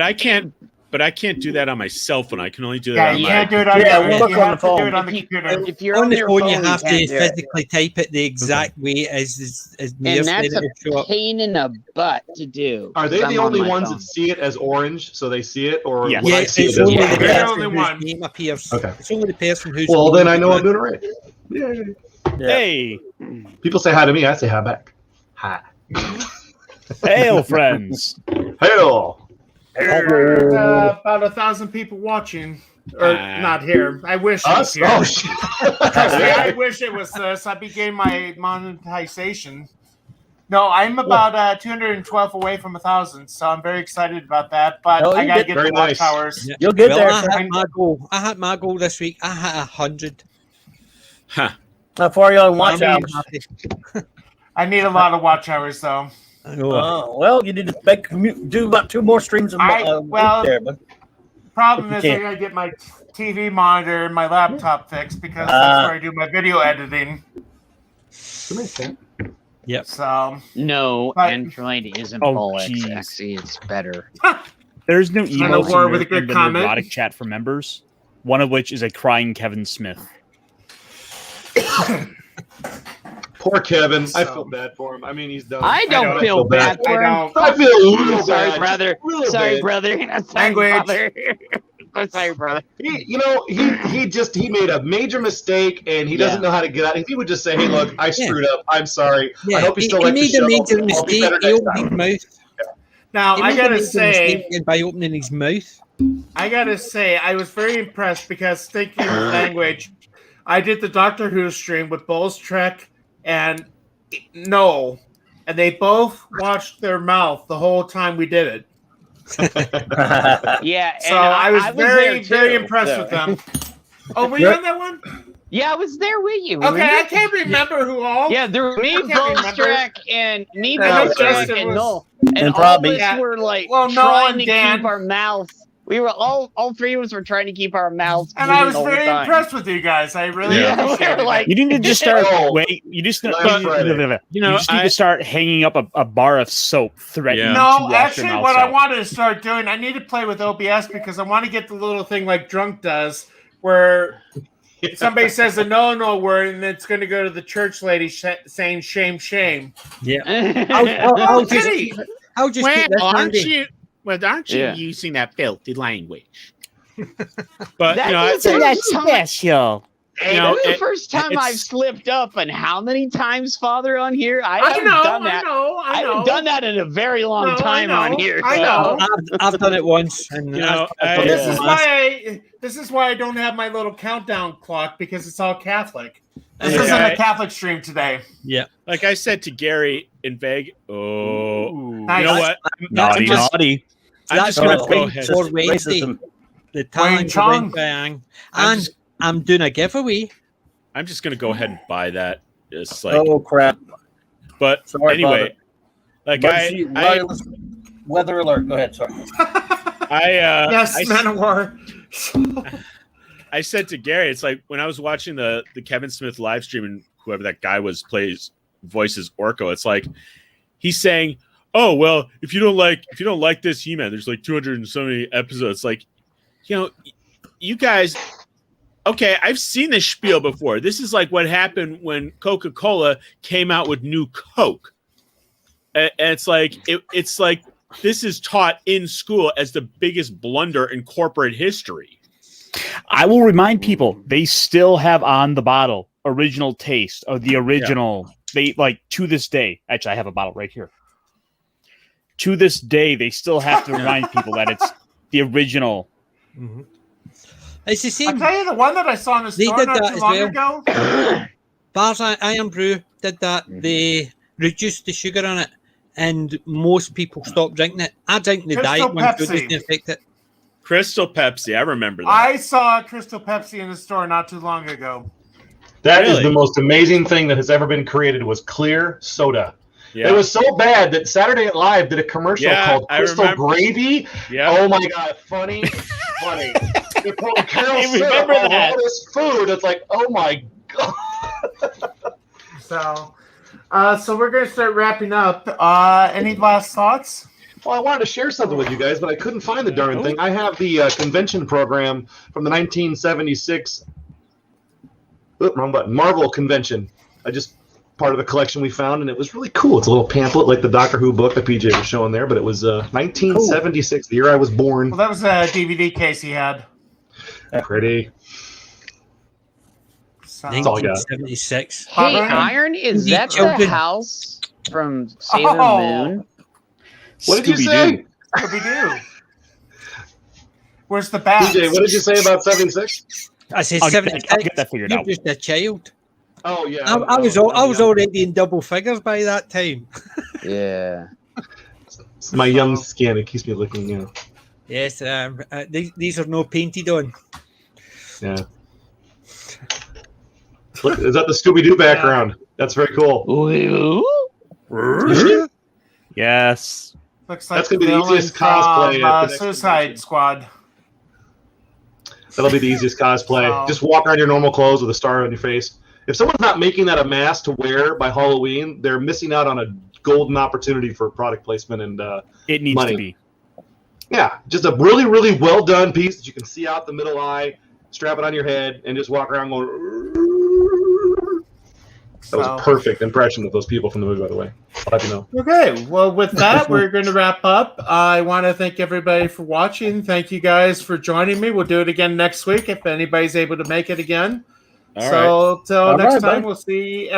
But I can't do that on my cell phone. I can only do that Yeah, on you my can't do it on Yeah, your we'll look you on have the to phone. do it on the If you- computer. If you're on on the your phone, you phone, have to can't do it. physically type it the exact way as Mayor And said that's it a would show up. pain in the butt to do. Are they 'cause the I'm on only my ones phone. that see it as orange, so they see it, or Yes. would I Yeah, see it's it as only the black? They're the person only whose one. name appears. Okay. It's only the person who's. Well, then I know I'm doing it right. Yeah. Hey, People say hi to me. I say hi back. Hi. hail, friends. Hail. There's about 1,000 people watching, or not here. I wish it was Us? here. Oh, shit. Trust me, I wish it was this. I'd be getting my monetization. No, I'm about 212 away from 1,000, so I'm very excited about that. But Oh, I you gotta get get very the watch nice. hours. Yeah. You'll get Well, there. I had my goal this week. I had 100. Huh. How far are you on watch I mean, hours? I need a lot of watch hours, though. I know. Well, you need to do about 2 more streams a week there, but Problem is, I can't. gotta get my TV monitor and my laptop fixed because that's where I do my video editing. Yep. So No, But- Android isn't Oh, all jeez. XXE. It's better. There's no a emails war in with a good the comment. Neurotic chat for members. One of which is a crying Kevin Smith. Poor Kevin. I So- feel bad for him. I mean, he's done. I don't don't feel bad I for him. don't. I feel a little Sorry, bad. brother. Just a little Sorry, bit. brother. Sorry, Language. brother. I'm sorry, brother. He made a major mistake and he doesn't know how to get out. If he would just say, "Hey, look, I screwed up. I'm sorry. I hope you still like the made show. a major I'll be mistake. better He next opened his time." mouth. Now He I made a gotta major say, mistake by opening his mouth. I was very impressed because thinking of language, I did the Doctor Who stream with Bowles Trek and Noel, and they both watched their mouth the whole time we did it. Yeah. So and I was there very too, impressed so. with them. Oh, were you on that one? Yeah, I was there with you. Okay, remember? I can't remember who all. Yeah, there were me, I can't remember. Bolstrack, and me, I know Bolstrack, Justin and was- Noel. And And all probably- of us were like Well, Noel trying and to Dan. keep our mouths. We were all three of us were trying to keep our mouths. And I was moving the whole very time. impressed with you guys. I really Yeah, we appreciated were it. like, You need to just start. Oh, wait, you just Last you Friday. You know, just need I- to start hanging up a bar of soap, threatening Yeah. to No, wash actually, your mouth what I out. wanted to start doing, I need to play with OBS because I want to get the little thing like Drunk does, where somebody says a no word and it's going to go to the church lady saying shame, shame. I'll just Kitty! I'll just keep this handy. Aren't you Yeah. using that filthy language? But That you know, isn't that special. Hey, You know, that's the it- first time it's- I've slipped up, and how many times, Father, on here? I I haven't know, done I that. know, I I know. haven't done that in a very long No, I time on know, here. I so- know. I've done it once, and You know, I've done This it is last- this is why I don't have my little countdown clock because it's all Catholic. This Yeah. isn't a Catholic stream today. Yeah. like I said to Gary in Vegas. Oh, Nice. you know what? Naughty, I'm just, naughty. I'm That's just gonna what go Wayne ahead. said. For Wednesday. Racism. The talent Chong. of Bang. I'm And just- I'm doing a giveaway. I'm just gonna go ahead and buy that. It's like, Oh crap! but Sorry, anyway, like Weather alert. Go ahead. Sorry. Yes, I, Man of War. I said to Gary, it's like when I was watching the Kevin Smith live stream and whoever that guy was voices Orko. It's like he's saying, "Oh well, if you don't like this He-Man, there's like 270 episodes." Like, you know, you guys. Okay, I've seen this spiel before. This is like what happened when Coca-Cola came out with new Coke. And it's like it's like this is taught in school as the biggest blunder in corporate history. I will remind people they still have on the bottle original taste of the original. They like to this day. Actually, I have a bottle right here. To this day, they still have to remind people that it's the original. Mhm. It's the I same. tell you, the one that I saw in the They store did not that too as long well. ago. Bars Iron Brew did that. They reduced the sugar on it, and most people stopped drinking it. I drink the Crystal diet one, so it Pepsi. doesn't affect it. Crystal Pepsi, I remember that. I saw Crystal Pepsi in the store not too long ago. That is Really? the most amazing thing that has ever been created was clear soda. Yeah. It was so bad that Saturday Night Live did a commercial Yeah, called I Crystal remember. Gravy. Yeah. Oh my god, funny. They're putting Carol I syrup remember on that. all this food. It's like, oh my god. So we're gonna start wrapping up. Any last thoughts? Well, I wanted to share something with you guys, but I couldn't find the darn thing. I have the convention program from the 1976 wrong button, Marvel convention. I just part of the collection we found, and it was really cool. It's a little pamphlet like the Doctor Who book that PJ was showing there, but it was 1976, the year I was born. Well, that was a DVD case he had. Pretty. So, all I got. 1976. Hey, Robert? Iron, is Indeed, that the children. house from Sailor Oh. Moon? What did you say? Scooby-Doo. Where's the bat? PJ, what did you say about 76? I said I'll get 76. that figured You're out. just a child. Oh, yeah. I was already in double figures by that time. Yeah. It's my young skin. It keeps me looking, you know. Yes, these are no painted on. Yeah. Look, is that the Scooby-Doo background? That's very cool. Ooh. Yes. Looks like That's gonna be the villain easiest cosplay from, at the next Suicide convention. Squad. That'll be the easiest cosplay. Wow. Just walk around your normal clothes with a star on your face. If someone's not making that a mask to wear by Halloween, they're missing out on a golden opportunity for product placement and It needs Money. to be. yeah, just a really, really well done piece that you can see out the middle eye, strap it on your head, and just walk around going. That was a perfect impression of those people from the movie, by the way. I'll have you know. Okay, well, with that, we're going to wrap up. I want to thank everybody for watching. Thank you guys for joining me. We'll do it again next week if anybody's able to make it again. All so, till All next right, time, bye. we'll see